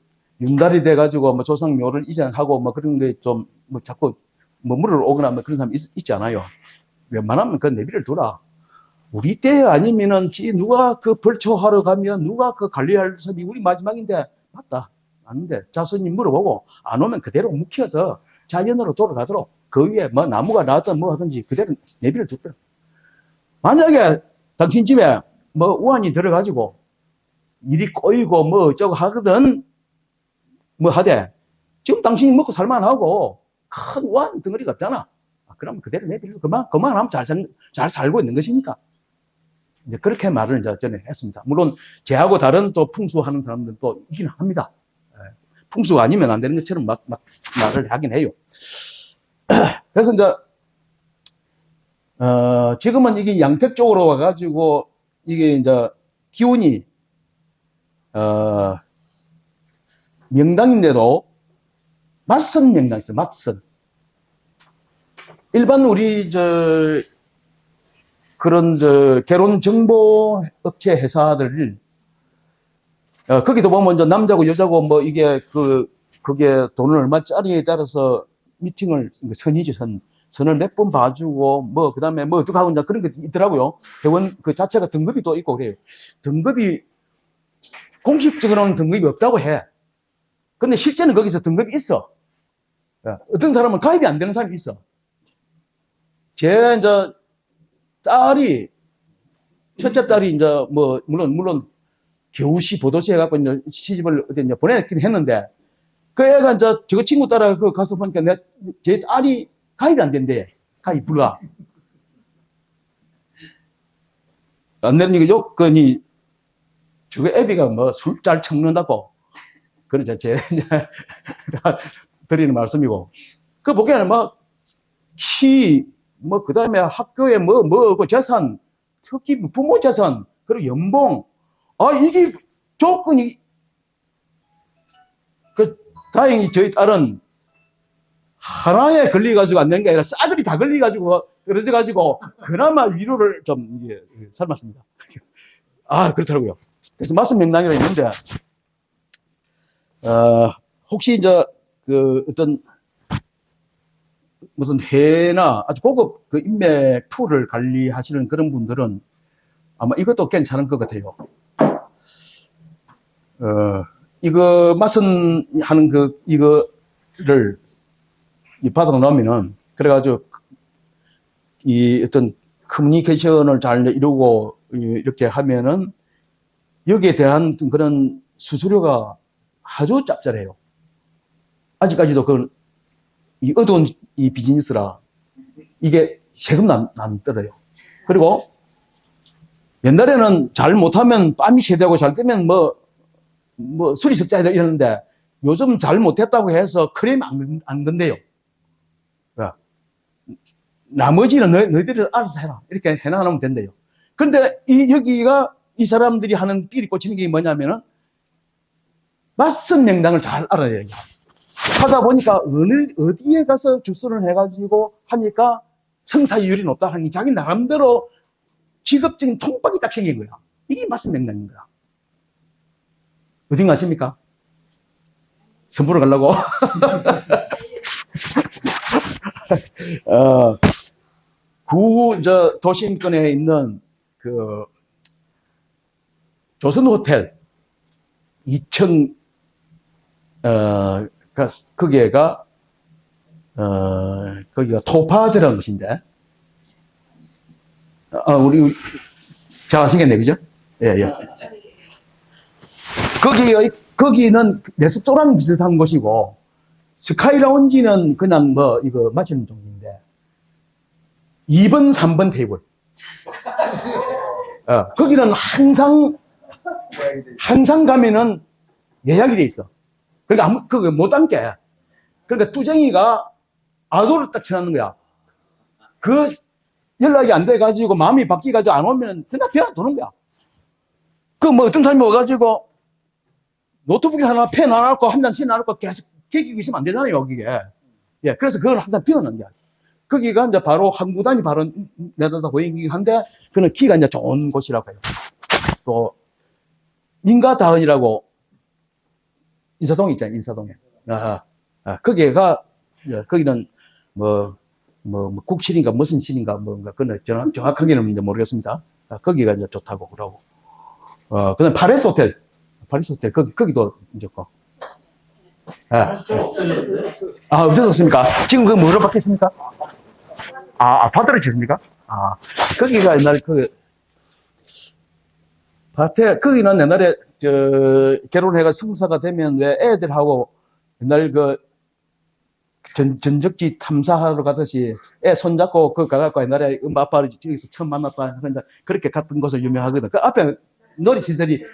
윤달이 돼가지고 조상 묘를 이장하고 그런 게 좀 자꾸 물을 오거나 그런 사람 있지 않아요. 웬만하면 그 내비를 두라. 우리 때 아니면은 누가 그 벌초하러 가면 누가 그 관리할 사람이 우리 마지막인데 맞다. 아닌데 자손이 물어보고 안 오면 그대로 묵혀서 자연으로 돌아가도록 그 위에 나무가 나왔든 하든지 그대로 내비를 두라. 만약에 당신 집에 우환이 들어가지고 일이 꼬이고 저거 하거든 하되 지금 당신이 먹고 살만하고 큰 우한 덩어리가 없잖아. 그러면 그대로 내비를 그만하면 잘 살고 있는 것이니까. 이제 그렇게 말을 이제 전에 했습니다. 물론 제하고 다른 또 풍수하는 사람들도 있긴 합니다. 풍수가 아니면 안 되는 것처럼 말을 하긴 해요. 그래서 이제 지금은 이게 양택 쪽으로 와가지고 이게 이제 기운이 명당인데도 맞선 명당이 있어요. 맞선. 일반 우리 그런 결혼 정보 업체 회사들 거기도 보면 이제 남자고 여자고 이게 그게 돈을 얼마짜리에 따라서 미팅을 선이죠. 선을 몇 번 봐주고 그다음에 어떻게 하고 이제 그런 게 있더라고요. 회원 그 자체가 등급이 또 있고 그래요. 등급이 공식적으로는 등급이 없다고 해. 근데 실제는 거기서 등급이 있어. 어떤 사람은 가입이 안 되는 사람이 있어. 제 첫째 딸이 물론 겨우시 보도시 해갖고 시집을 어디 보내긴 했는데, 그 애가 저 친구 따라 가서 보니까 제 딸이 가입이 안 된대. 가입 불가. 안 되는 요건이 저거 애비가 술 잘 처먹는다고. 그러죠. 드리는 말씀이고. 그 보기에는 그 다음에 학교에 재산, 특히 부모 재산, 그리고 연봉. 이게 조건이, 다행히 저희 딸은 하나에 걸려가지고 안 되는 게 아니라 싸그리 다 걸려가지고, 그래가지고, 그나마 위로를 좀, 이게, 삶았습니다. 아, 그렇더라고요. 그래서 말씀 명랑이라 있는데, 혹시 이제, 어떤, 무슨 해나 아주 고급 그 인맥 풀을 관리하시는 그런 분들은 아마 이것도 괜찮은 것 같아요. 이거 말씀 하는 이거를 받아 놓으면은, 그래가지고 이 어떤 커뮤니케이션을 잘 이루고 이렇게 하면은 여기에 대한 그런 수수료가 아주 짭짤해요. 아직까지도 이 어두운 이 비즈니스라 이게 세금도 안 떨어요. 그리고 옛날에는 잘 못하면 빰이 세대고 잘 되면 뭐 수리석자 이러는데 요즘 잘 못했다고 해서 크레임 안 건대요. 나머지는 너희들이 알아서 해라. 이렇게 해놔놓으면 된대요. 그런데 여기가 이 사람들이 하는 삘이 꽂히는 게 뭐냐면은 맞선 명당을 잘 알아야 돼요. 하다 보니까 어디에 가서 주선을 해가지고 하니까 성사율이 높다 하니 자기 나름대로 직업적인 통박이 딱 생긴 거야. 이게 맞선 명당인 거야. 어딘 가십니까? 선보러 가려고? 도심권에 있는 조선 호텔 2층, 거기가 토파즈라는 곳인데, 우리 잘 아시겠네, 그죠? 예, 예. 거기는 레스토랑 비슷한 곳이고, 스카이 라운지는 그냥 이거 마시는 종류인데, 2번, 3번 테이블. 거기는 항상 가면은 예약이 돼 있어. 그러니까 그거 못 앉게. 그러니까 뚜쟁이가 아도를 딱 쳐놓는 거야. 연락이 안 돼가지고 마음이 바뀌가지고 안 오면 그냥 배안 도는 거야. 어떤 사람이 와가지고 노트북 하나, 펜 하나 놓고 한 잔 놔놓고 계속 계기고 있으면 안 되잖아요, 여기에. 예, 그래서 그걸 항상 비워놓는 거야. 거기가 이제 바로 항구단이 바로 내려다 보이긴 한데, 그는 키가 이제 좋은 곳이라고 해요. 또, 민가다은이라고, 인사동 있잖아요, 인사동에. 거기는 국실인가 무슨 실인가 뭔가, 그건 정확하게는 이제 모르겠습니다. 거기가 이제 좋다고 그러고. 그 다음 파레스 호텔, 거기도 이제 거. 없어졌습니까? 지금 뭐로 바뀌었습니까? 아파트로 지습니까? 거기가 옛날에 거기는 옛날에, 결혼해가 성사가 되면 왜 애들하고 옛날 전적지 탐사하러 가듯이 애 손잡고 가갖고 옛날에 아빠를 저기서 처음 만났다. 그렇게 갔던 곳을 유명하거든. 그 앞에 놀이시설이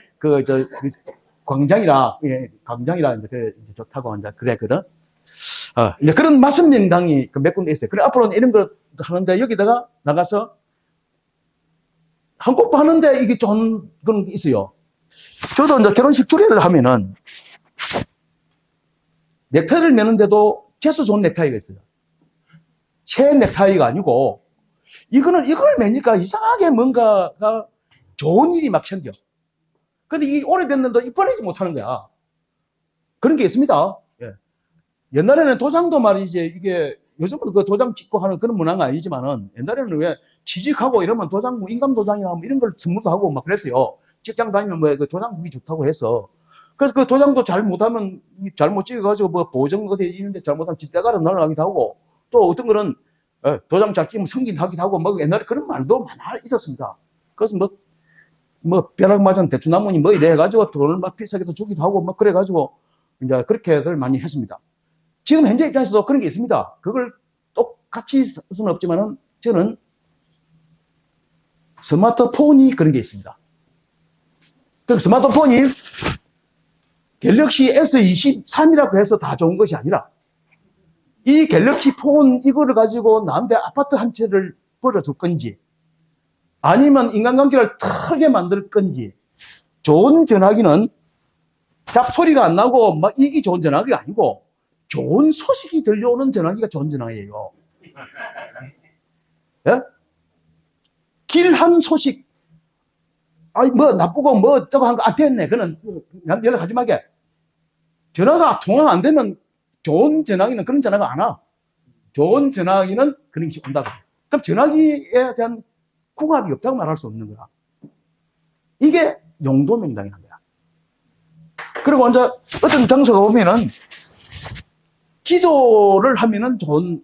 광장이라 이제 좋다고 이제 그랬거든. 이제 그런 말씀 명당이 몇 군데 있어요. 그래, 앞으로는 이런 걸 하는데 여기다가 나가서 한국도 하는데 이게 좋은 건 있어요. 저도 이제 결혼식 주례를 하면은 넥타이를 매는데도 재수 좋은 넥타이가 있어요. 새 넥타이가 아니고 이걸 매니까 이상하게 뭔가가 좋은 일이 막 생겨. 근데 이게 오래됐는데 이뻐내지 못하는 거야. 그런 게 있습니다. 예. 옛날에는 도장도 말이지, 이게 요즘은 도장 찍고 하는 그런 문화가 아니지만은 옛날에는 왜 취직하고 이러면 도장, 인감 도장이나 이런 걸 선물도 하고 막 그랬어요. 직장 다니면 도장 보기 좋다고 해서. 그래서 도장도 잘 못하면, 잘못 찍어가지고 보정 어디 있는데 잘못하면 집대가로 날아가기도 하고, 또 어떤 거는 도장 잘 찍으면 승진하기도 하고, 옛날에 그런 말도 많아 있었습니다. 그래서 벼락 맞은 대추나무니 이래 해가지고 돈을 막 비싸게 주기도 하고, 그래가지고, 이제 그렇게들 많이 했습니다. 지금 현재 입장에서도 그런 게 있습니다. 그걸 똑같이 쓸 수는 없지만은, 저는 스마트폰이 그런 게 있습니다. 그 스마트폰이 갤럭시 S23이라고 해서 다 좋은 것이 아니라, 이 갤럭시 폰 이거를 가지고 나한테 아파트 한 채를 벌어줄 건지, 아니면 인간관계를 크게 만들 건지, 좋은 전화기는 잡소리가 안 나고 이게 좋은 전화기가 아니고 좋은 소식이 들려오는 전화기가 좋은 전화기예요. 예? 길한 소식, 아니, 뭐, 나쁘고, 뭐, 어쩌고 한 거, 됐네. 그는 연락하지 마게. 전화가 통화 안 되면 좋은 전화기는 그런 전화가 안 와. 좋은 전화기는 그런 게 온다고. 그럼 전화기에 대한 궁합이 없다고 말할 수 없는 거야. 이게 용도명당이라는 거야. 그리고 이제 어떤 장소가 보면은 기도를 하면은 좋은,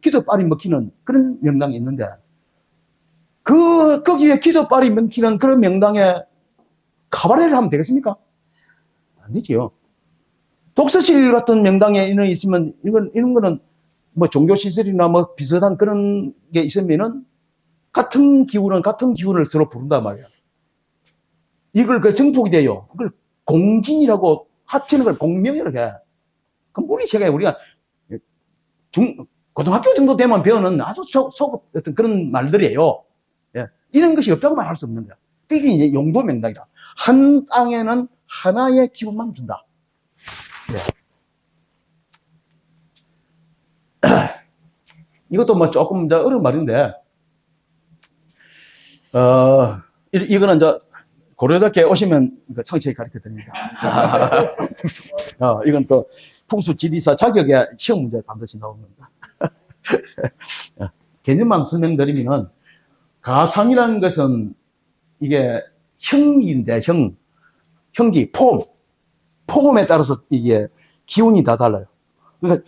기도빨이 먹히는 그런 명당이 있는데, 거기에 기도빨이 먹히는 그런 명당에 카바레를 하면 되겠습니까? 안 되지요. 독서실 같은 명당에 있으면, 이런 거는 뭐 종교시설이나 뭐 비슷한 그런 게 있으면은 같은 기운을 서로 부른단 말이야. 이걸 정폭이 돼요. 그걸 공진이라고 합치는 걸 공명이라고 해. 그럼 우리 세계에 우리가 고등학교 정도 되면 배우는 아주 소급 어떤 그런 말들이에요. 예. 이런 것이 없다고 말할 수 없는 거야. 그게 이제 용도명당이다. 한 땅에는 하나의 기운만 준다. 네. 이것도 뭐 조금 어려운 말인데, 이거는 이제 고려대학교에 오시면 상세히 가르쳐 드립니다. 이건 또 풍수지리사 자격의 시험 문제 반드시 나옵니다. 개념만 설명드리면, 가상이라는 것은 이게 형기인데, 형기, 폼에 따라서 이게 기운이 다 달라요. 그러니까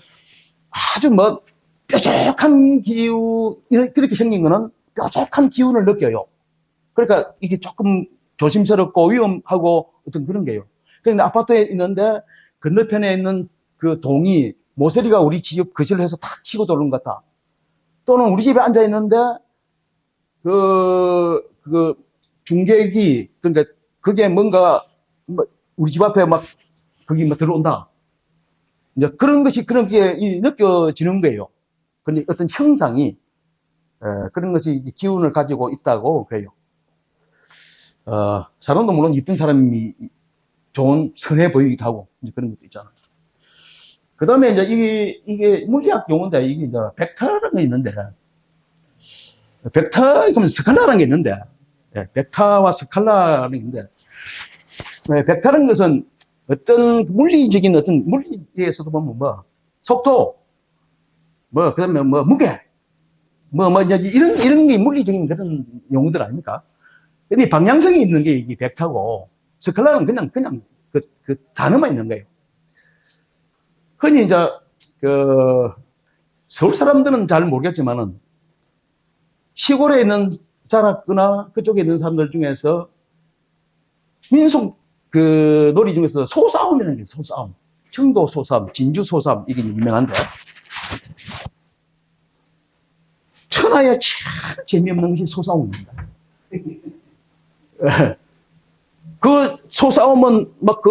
아주 뭐 뾰족한 기운, 그렇게 생긴 거는 뾰족한 기운을 느껴요. 그러니까 이게 조금 조심스럽고 위험하고 어떤 그런 게요. 그런데 아파트에 있는데 건너편에 있는 그 동이 모서리가 우리 집 거실에서 탁 치고 들어오는 것 같다. 또는 우리 집에 앉아 있는데 그 중계기, 그러니까 그게 뭔가 뭐 우리 집 앞에 막 거기 뭐 들어온다. 이제 그런 것이 그런 게 느껴지는 거예요. 근데 어떤 형상이 그런 것이 기운을 가지고 있다고 그래요. 사람도 물론 이쁜 사람이 좋은 선해 보이기도 하고 이제 그런 것도 있잖아요. 그 다음에 이제 이게 물리학 용어인데 이게 이제 벡터라는 게 있는데 벡터 그러면 스칼라라는 게 있는데 벡터와 스칼라라는 게 있는데 벡터라는 것은 어떤 물리적인 어떤 물리에서도 보면 뭐 속도 뭐 그다음에 뭐 무게 뭐 이제 이런 게 물리적인 그런 용어들 아닙니까? 근데 방향성이 있는 게 이게 벡터고 스칼라는 그냥 그 단어만 있는 거예요. 흔히 이제 그 서울 사람들은 잘 모르겠지만은 시골에 있는 자랐거나 그쪽에 있는 사람들 중에서 민속 그 놀이 중에서 소싸움이라는 게 있어요. 소싸움. 청도 소싸움, 진주 소싸움 이게 유명한데 천하에 참 재미없는 것이 소싸움입니다. 그 소싸움은 막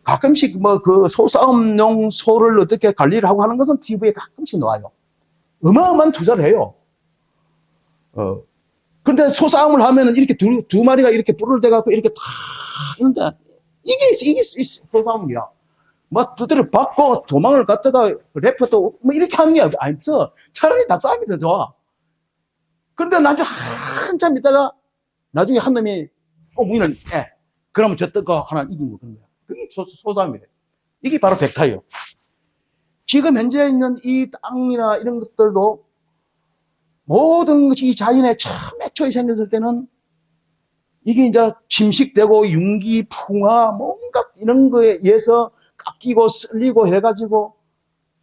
가끔씩 뭐 그 소싸움용 소를 어떻게 관리를 하고 하는 것은 TV에 가끔씩 나와요. 어마어마한 투자를 해요. 그런데 소싸움을 하면은 이렇게 두 마리가 이렇게 불을 대갖고 이렇게 탁 있는데 이게 소싸움이야. 막 두드려 받고 도망을 갔다가 래퍼도 뭐 이렇게 하는 게 아니죠. 차라리 닭싸움이 더 좋아. 그런데 나중에 한참 있다가 나중에 한 놈이 문을 그러면 저 뜨거 하나 이긴 거 그런 거야. 그게 소싸움이래. 이게 바로 벡터예요. 지금 현재 있는 이 땅이나 이런 것들도 모든 것이 자연의 처음에 초에 생겼을 때는 이게 이제 침식되고 융기, 풍화, 뭔가 이런 거에 의해서 깎이고 쓸리고 해가지고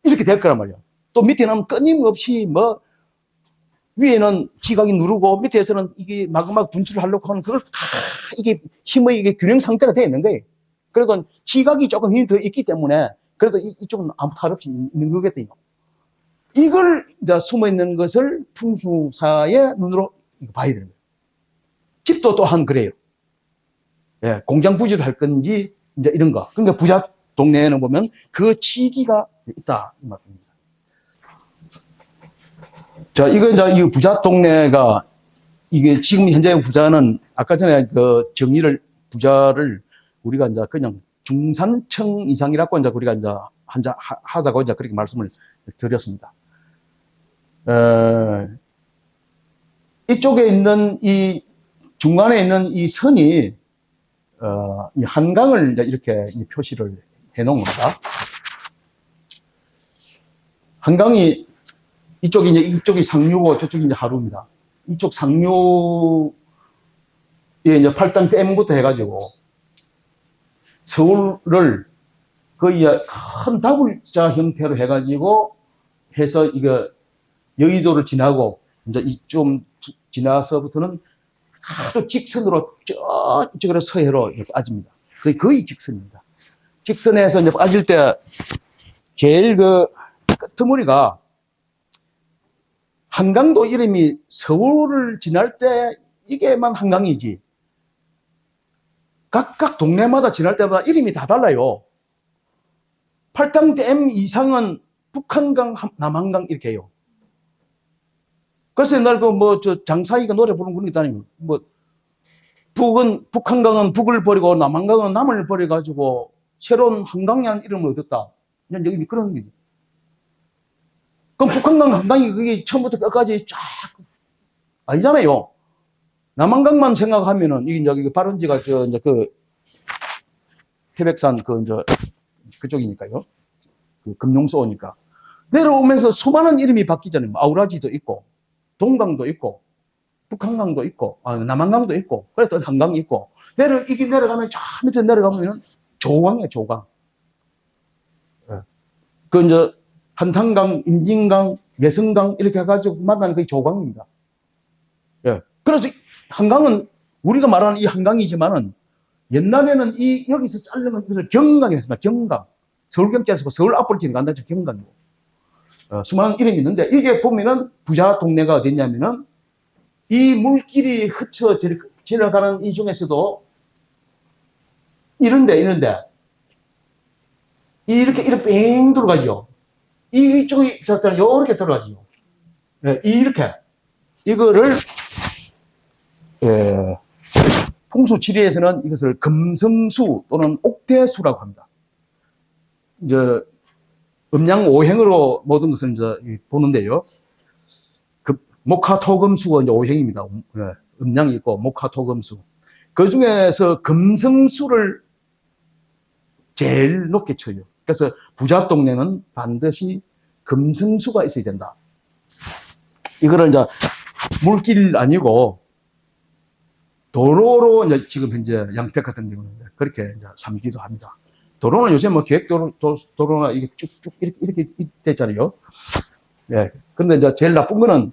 이렇게 될 거란 말이야. 또 밑에는 끊임없이 뭐 위에는 지각이 누르고 밑에서는 이게 마그마가 분출을 하려고 하는 그걸 이게 힘의 이게 균형 상태가 되어 있는 거예요. 그래도 지각이 조금 힘이 더 있기 때문에 그래도 이쪽은 아무 탈 없이 있는 거거든요. 이걸 이제 숨어 있는 것을 풍수사의 눈으로 봐야 되는 거예요. 집도 또한 그래요. 예, 공장 부지를 할 건지 이제 이런 거. 그러니까 부자 동네에는 보면 그 치기가 있다 이 말입니다. 자, 이거 이제 이 부자 동네가 이게 지금 현재의 부자는 아까 전에 그 부자를 우리가 이제 그냥 중산층 이상이라고 이제 우리가 이제 하자고 이제 그렇게 말씀을 드렸습니다. 이쪽에 있는 이 중간에 있는 이 선이 이 한강을 이제 이렇게 표시를 해 놓은 겁니다. 한강이 이쪽이 상류고 저쪽이 이제 하류입니다. 이쪽 상류에 이제 팔당댐부터 해가지고 서울을 거의 큰 W자 형태로 해가지고 해서 이거 여의도를 지나고 이제 좀 지나서부터는 아주 직선으로 이쪽으로 서해로 빠집니다. 거의 직선입니다. 직선에서 이제 빠질 때 제일 그 끄트머리가 한강도 이름이 서울을 지날 때 이게만 한강이지 각각 동네마다 지날 때마다 이름이 다 달라요. 팔당댐 이상은 북한강, 남한강 이렇게 해요. 그래서 옛날 장사위가 노래 부르는 그런 게 있다니 북한강은 북을 버리고 남한강은 남을 버려가지고 새로운 한강이라는 이름을 얻었다. 여기 그런 게. 그럼 북한강, 한강이 그게 처음부터 끝까지 쫙 아니잖아요. 남한강만 생각하면은 이게 발원지가 태백산 그쪽이니까요. 그 금룡소니까 내려오면서 수많은 이름이 바뀌잖아요. 아우라지도 있고 동강도 있고 북한강도 있고 남한강도 있고 그래서 한강이 있고 이게 내려가면 저 밑에 내려가면 조강이에요. 조강. 그 이제 한탄강, 임진강, 예성강 이렇게 해가지고 만나는 그게 조강입니다. 예. 그래서 한강은 우리가 말하는 이 한강이지만은 옛날에는 여기서 자르면 이것을 경강이라고 했습니다. 경강. 서울경찰서 서울 앞으로 지나간다 해서 경강이고. 수많은 이름이 있는데 이게 보면은 부자 동네가 어딨냐면은 이 물길이 흩쳐 지나가는 이 중에서도 이런데 이렇게 뺑 들어가죠. 이쪽이 이렇게 들어가죠. 이렇게 이거를 풍수 지리에서는 이것을 금성수 또는 옥대수라고 합니다. 이제 음양 오행으로 모든 것을 이제 보는데요. 목화토금수가 이제 오행입니다. 음양이 있고 목화토금수. 그 중에서 금성수를 제일 높게 쳐요. 그래서 부자 동네는 반드시 금성수가 있어야 된다. 이거를 이제 물길 아니고 도로로 이제 지금 현재 양택 같은 경우는 그렇게 이제 삼기도 합니다. 도로는 요새 계획도로나 이게 쭉쭉 이렇게 됐잖아요. 예. 그런데 이제 제일 나쁜 거는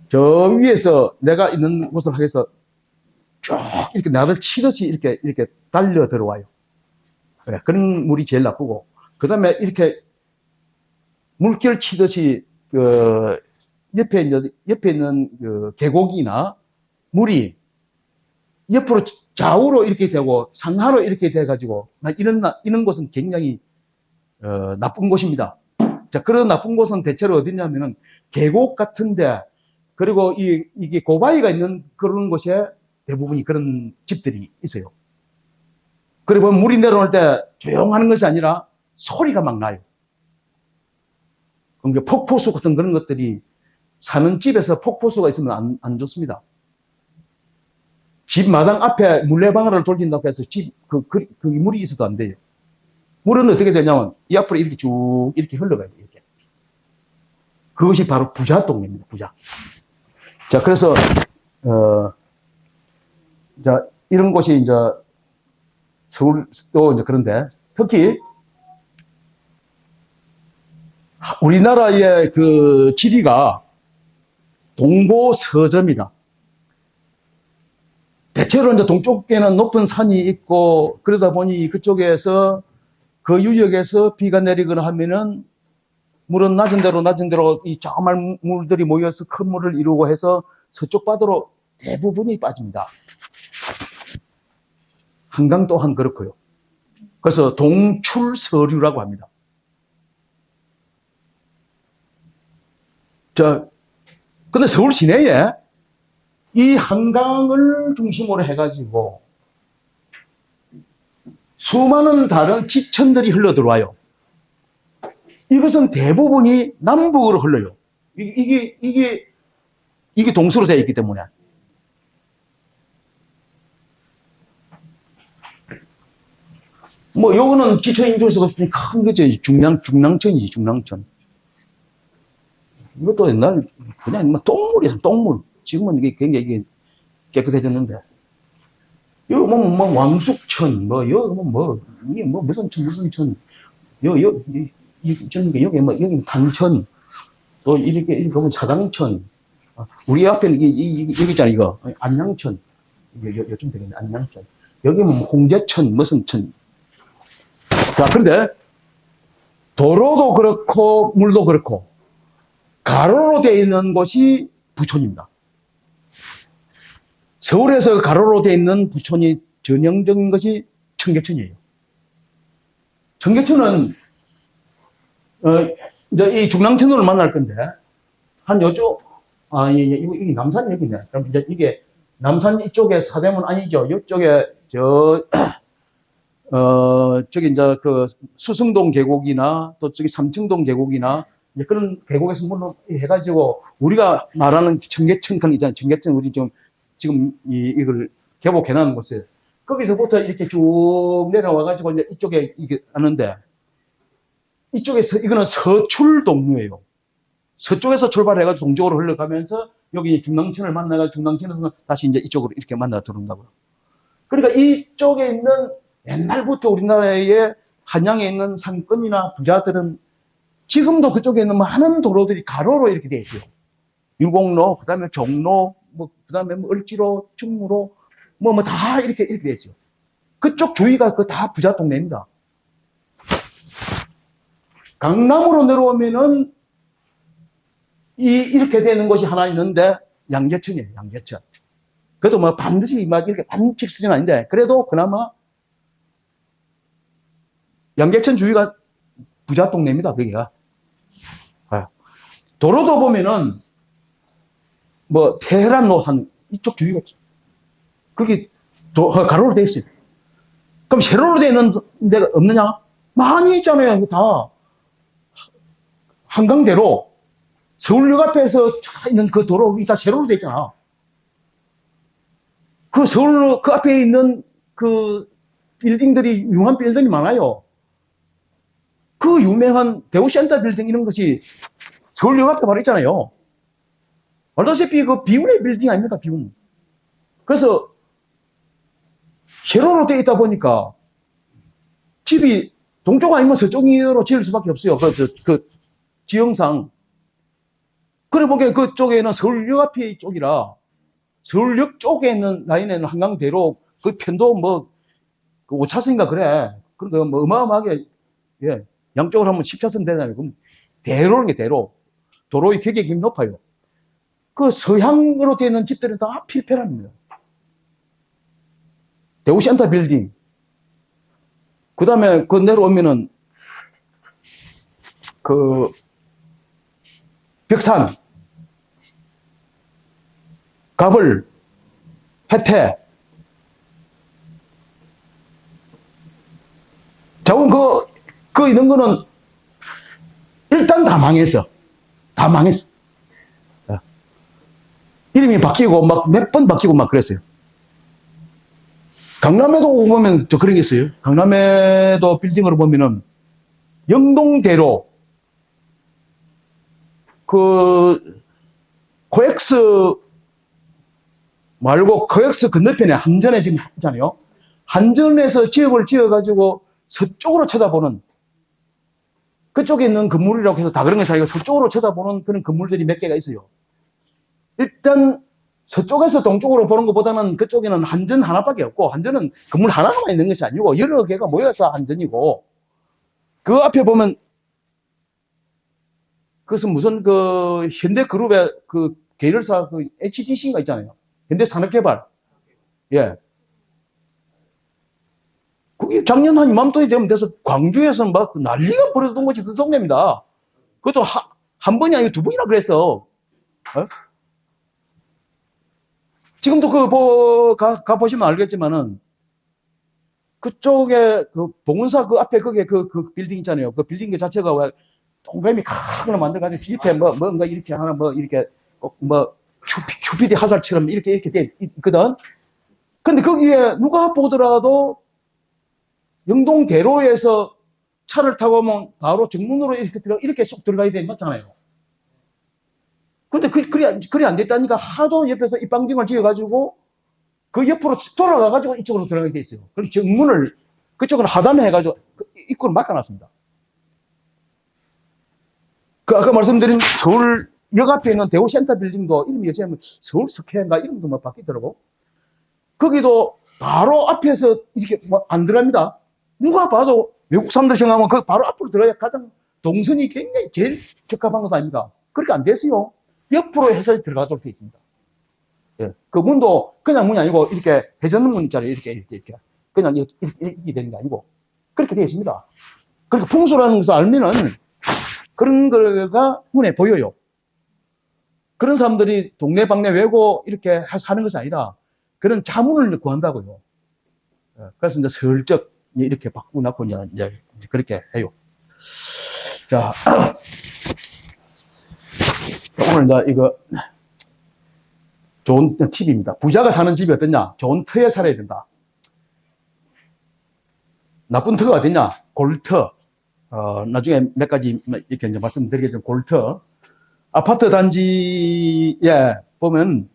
저 위에서 내가 있는 곳을 하게서 쭉 이렇게 나를 치듯이 이렇게 달려 들어와요. 예. 그런 물이 제일 나쁘고, 그 다음에 이렇게 물결 치듯이 옆에 있는 계곡이나 물이 옆으로 좌우로 이렇게 되고 상하로 이렇게 돼가지고 이런 곳은 굉장히 나쁜 곳입니다. 자, 그런 나쁜 곳은 대체로 어디냐면은 계곡 같은데 그리고 이게 고바위가 있는 그런 곳에 대부분이 그런 집들이 있어요. 그리고 물이 내려올 때 조용한 것이 아니라 소리가 막 나요. 그러니까 폭포수 같은 그런 것들이 사는 집에서 폭포수가 있으면 안 좋습니다. 집 마당 앞에 물레방아를 돌린다고 해서 물이 있어도 안 돼요. 물은 어떻게 되냐면 이 앞으로 이렇게 쭉 이렇게 흘러가요. 이렇게. 그것이 바로 부자 동네입니다. 부자. 자, 그래서 자, 이런 곳이 이제 서울도 이제 그런데 특히 우리나라의 그 지리가 동고서저입니다. 대체로 이제 동쪽에는 높은 산이 있고 그러다 보니 그쪽에서 그 유역에서 비가 내리거나 하면은 물은 낮은 대로 이 조그만 물들이 모여서 큰 물을 이루고 해서 서쪽 바다로 대부분이 빠집니다. 한강 또한 그렇고요. 그래서 동출서류라고 합니다. 자, 근데 서울 시내에 이 한강을 중심으로 해가지고 수많은 다른 지천들이 흘러 들어와요. 이것은 대부분이 남북으로 흘러요. 이게 동서로 되어 있기 때문에. 뭐, 요거는 기초인 중에서도 큰 거죠. 중랑천이지, 중랑천. 이것도 옛날, 그냥 똥물이야, 똥물. 지금은 이게 굉장히 이게 깨끗해졌는데. 여기 뭐, 왕숙천, 이게 무슨 천. 여기 탄천. 또 이렇게 보면 차당천. 우리 앞에는 여기 있잖아, 이거. 안양천. 요즘 되겠네, 안양천. 여기 뭐 홍제천, 무슨 천. 자, 그런데 도로도 그렇고 물도 그렇고 가로로 되어 있는 곳이 부촌입니다. 서울에서 가로로 되어 있는 부촌이 전형적인 것이 청계천이에요. 청계천은 이제 이 중랑천으로 만날 건데 한 요쪽 이게 남산 여기네. 그럼 이제 이게 남산 이쪽에 사대문 아니죠? 이쪽에 저기 이제 그 수승동 계곡이나 또 저기 삼청동 계곡이나 이제 그런 계곡에서 물론 해가지고 우리가 말하는 청계천 강 있잖아요. 청계천 우리 지금 이걸 개복해놓은 곳에 거기서부터 이렇게 쭉 내려와가지고 이제 이쪽에 이게 하는데 이쪽에서 이거는 서출동로예요. 서쪽에서 출발해가지고 동쪽으로 흘러가면서 여기 중랑천을 만나가지고 중랑천에서 다시 이제 이쪽으로 이렇게 만나 들어온다고요. 그러니까 이쪽에 있는 옛날부터 우리나라의 한양에 있는 상권이나 부자들은 지금도 그쪽에 있는 많은 도로들이 가로로 이렇게 되어 있어요. 율곡로, 그 다음에 종로, 그 다음에 을지로, 충무로, 다 이렇게 되어 있어요. 그쪽 주위가 다 부자 동네입니다. 강남으로 내려오면은 이렇게 되는 곳이 하나 있는데 양재천이에요, 양재천. 그래도 반드시 이렇게 반칙수는 아닌데 그래도 그나마 양재천 주위가 부자 동네입니다, 거기가. 도로도 보면은, 테헤란로 한, 이쪽 주위가, 거기, 가로로 돼 있어요. 그럼 세로로 돼 있는 데가 없느냐? 많이 있잖아요, 다. 한강대로, 서울역 앞에서 있는 그 도로, 다 세로로 돼 있잖아. 그 그 앞에 있는 그 빌딩들이, 유명한 빌딩이 많아요. 그 유명한 대우센터 빌딩 이런 것이 서울역 앞에 바로 있잖아요. 알다시피 그 비운의 빌딩 아닙니까, 비운. 그래서 세로로 되어 있다 보니까 집이 동쪽 아니면 서쪽으로 지을 수밖에 없어요. 그 지형상. 그래 보기에 그쪽에는 서울역 앞에 쪽이라 서울역 쪽에 있는 라인에는 한강대로 그 편도 그 5차선인가 그래. 그러니까 어마어마하게, 예. 양쪽으로 하면 10차선 되잖아요. 그럼 대로는 게 대로. 도로의 규격이 높아요. 그 서향으로 되어 있는 집들은 다 필패랍니다. 대우센터 빌딩. 그 다음에 내려오면은 벽산, 갑을, 혜태. 자원 이런 거는 일단 다 망했어. 다 망했어. 이름이 바뀌고 몇 번 바뀌고 그랬어요. 강남에도 보면 그런 게 있어요. 강남에도 빌딩으로 보면은 영동대로 코엑스 말고 코엑스 건너편에 한전에 지금 있잖아요. 한전에서 지역을 지어가지고 서쪽으로 쳐다보는 그쪽에 있는 건물이라고 해서 다 그런 것이 아니고 서쪽으로 쳐다보는 그런 건물들이 몇 개가 있어요. 일단 서쪽에서 동쪽으로 보는 것보다는 그쪽에는 한전 하나밖에 없고 한전은 건물 하나만 있는 것이 아니고 여러 개가 모여서 한전이고 그 앞에 보면 그것은 무슨 현대그룹의 계열사 HTC인가 있잖아요. 현대산업개발. 예. 그게 작년 한 이맘때 되면 돼서 광주에서 난리가 벌어졌던 것이 그 동네입니다. 그것도 한 번이 아니고 두 번이나 그랬어. 지금도 가보시면 알겠지만은 그쪽에 그 봉은사 그 앞에 거기에 그 빌딩 있잖아요. 그 빌딩 그 자체가 왜 동그라미 칵 만들어가지고 밑에 뭔가 이렇게 하나 뭐 이렇게 뭐 큐피드 화살처럼 이렇게 돼 있거든. 근데 거기에 누가 보더라도 영동대로에서 차를 타고 오면 바로 정문으로 이렇게 쏙 들어가야 돼 맞잖아요. 근데 그리 안 됐다니까 하도 옆에서 입방정을 지어가지고 그 옆으로 돌아가가지고 이쪽으로 들어가게 돼 있어요. 그럼 정문을 그쪽으로 하단해가지고 입구를 막아놨습니다. 그 아까 말씀드린 서울역 앞에 있는 대우센터 빌딩도 이름이 요새 서울 스퀘어인가 이름도 뭐 바뀌더라고. 거기도 바로 앞에서 이렇게 뭐 안 들어갑니다. 누가 봐도 외국 사람들 생각하면 그 바로 앞으로 들어가야 가장 동선이 굉장히 제일 적합한 것 아닙니까? 그렇게 안 됐어요. 옆으로 해서 들어가도록 되어 있습니다. 예. 그 문도 그냥 문이 아니고 이렇게 회전 문 있잖아요. 이렇게. 그냥 이렇게 되는 게 아니고 그렇게 되어 있습니다. 그러니까 풍수라는 것을 알면은 그런 거가 눈에 보여요. 그런 사람들이 동네방네 외고 이렇게 사는 것이 아니라 그런 자문을 구한다고요. 그래서 이제 슬쩍 이렇게 바꾸고 이제 그렇게 해요. 자, 오늘 이제 이거 좋은 팁입니다. 부자가 사는 집이 어떠냐? 좋은 터에 살아야 된다. 나쁜 터가 어디냐? 골터. 나중에 몇 가지 이렇게 이제 말씀드리겠지만 골터. 아파트 단지에 보면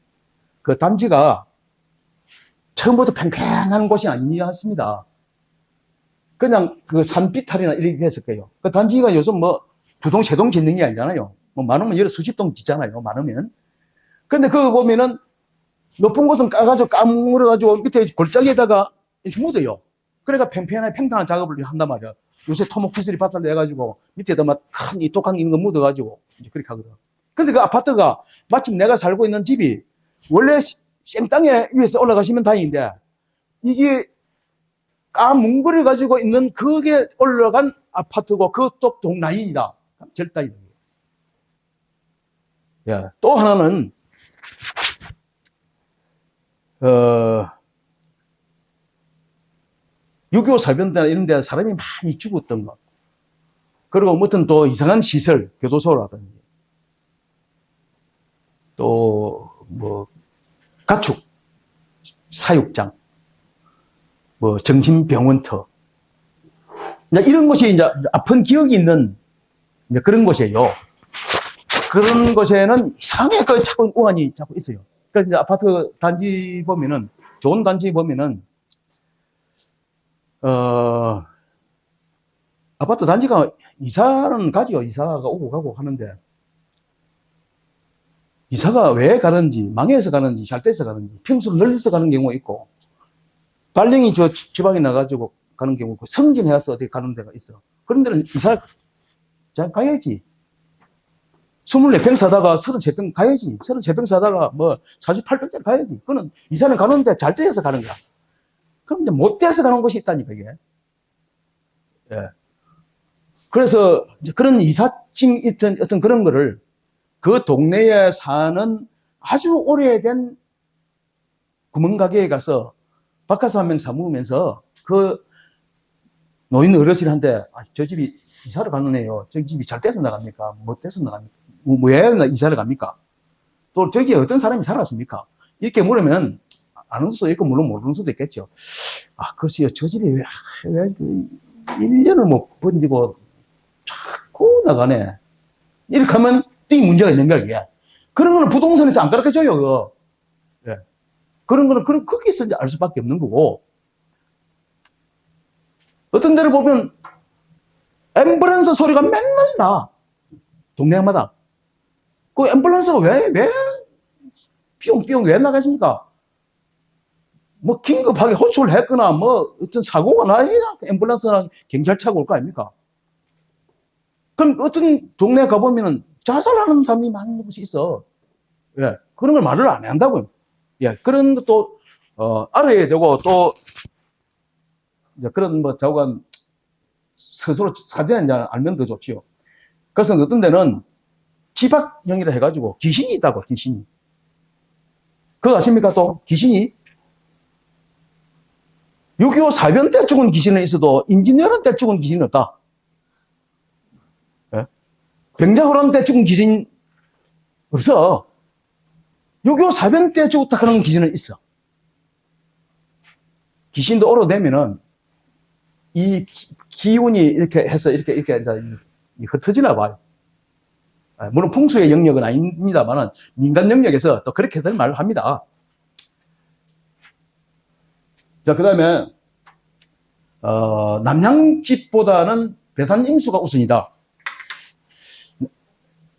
그 단지가 처음부터 팽팽한 곳이 아니었습니다. 그냥 그 산비탈이나 이렇게 됐을 거예요. 그 단지가 요즘 뭐 두 동, 세 동 짓는 게 아니잖아요. 뭐 많으면 여러 수십 동 짓잖아요. 많으면. 근데 그거 보면은 높은 곳은 까가지고 까물어가지고 밑에 골짜기에다가 이렇게 묻어요. 그러니까 팽팽한 작업을 한단 말이야. 요새 토목 기술이 발달돼가지고 밑에다 막 큰 이 독한 거 묻어가지고 이제 그렇게 하거든. 근데 그 아파트가 마침 내가 살고 있는 집이 원래 생땅에 위에서 올라가시면 다행인데 이게 까뭉거려 가지고 있는 그게 올라간 아파트고 그쪽 동 라인이다. 절단이. 예. 또 하나는 유교 사변대나 이런 데 사람이 많이 죽었던 것. 그리고 무슨 또 이상한 시설, 교도소라든지 또 뭐 가축 사육장, 뭐 정신병원터, 이런 곳이 이제 아픈 기억이 있는 이제 그런 곳이에요. 그런 곳에는 이상하게 그 자꾸 우환이 자꾸 있어요. 그래서 이제 아파트 단지 보면은 좋은 단지 보면은 아파트 단지가 이사는 가지요. 이사가 오고 가고 하는데 이사가 왜 가는지, 망해서 가는지, 잘 돼서 가는지, 평수를 늘려서 가는 경우가 있고, 발령이 저 지방에 나가지고 가는 경우가 있고, 성진해서 어떻게 가는 데가 있어. 그런 데는 이사 잘 가야지. 24평 사다가 33평 가야지. 33평 사다가 뭐 48평짜리 가야지. 그거는 이사는 가는데 잘 돼서 가는 거야. 그럼 이제 못 돼서 가는 곳이 있다니까, 이게. 예. 그래서 이제 그런 이삿짐 어떤 그런 거를 그 동네에 사는 아주 오래된 구멍가게에 가서 바카스 한 명 사무면서 그 노인 어르신한테 저 집이 이사를 가는 애요. 저 집이 잘 돼서 나갑니까? 못 돼서 나갑니까? 왜 이사를 갑니까? 또 저기에 어떤 사람이 살았습니까? 이렇게 물으면 아는 수도 있고 물론 모르는 수도 있겠죠. 글쎄요. 저 집이 왜 1년을 못 버티고 자꾸 나가네. 이렇게 하면 이 문제가 있는 거야, 이게. 그런 거는 부동산에서 안 가르쳐줘요, 그거. 예. 그런 거는, 거기서 이제 알 수밖에 없는 거고. 어떤 데를 보면, 앰뷸런스 소리가 맨날 나. 동네마다. 그 앰뷸런스가 왜, 삐용삐용 왜 나가십니까? 뭐, 긴급하게 호출을 했거나, 뭐, 어떤 사고가 나야 앰뷸런스나 경찰차가 올 거 아닙니까? 그럼 어떤 동네 가보면은, 자살하는 사람이 많은 곳이 있어. 예. 그런 걸 말을 안 한다고요. 예. 그런 것도, 알아야 되고, 또, 이제 그런 뭐, 저건, 스스로 사전에 이제 알면 더 좋지요. 그래서 어떤 데는 지박령이라 해가지고 귀신이 있다고, 귀신이. 그거 아십니까 또? 귀신이? 6.25 사변 때 죽은 귀신은 있어도 임진왜란 때 죽은 귀신은 없다. 예? 병자호란 때 죽은 귀신 없어. 6.25 사변 때 죽었다 하는 귀신은 있어. 귀신도 오러내면은 이 기운이 이렇게 해서 이렇게 이제 흩어지나 봐요. 물론 풍수의 영역은 아닙니다만은 민간 영역에서 또 그렇게들 말을 합니다. 자, 그 다음에, 남양집보다는 배산임수가 우선이다.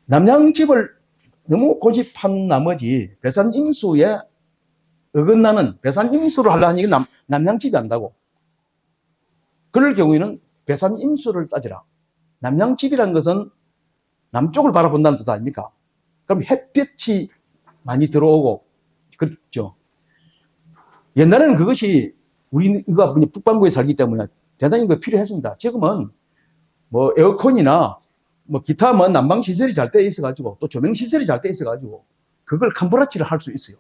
남양집을 너무 고집한 나머지 배산임수에 어긋나는 배산임수를 하려니 남양집이 한다고. 그럴 경우에는 배산임수를 따지라. 남양집이라는 것은 남쪽을 바라본다는 뜻 아닙니까? 그럼 햇볕이 많이 들어오고, 그렇죠. 옛날에는 그것이 우리가 북반구에 살기 때문에 대단히 필요했습니다. 지금은 뭐 에어컨이나 뭐 기타 뭐 난방 시설이 잘 돼 있어가지고 또 조명 시설이 잘 돼 있어가지고 그걸 캄브라치를 할 수 있어요.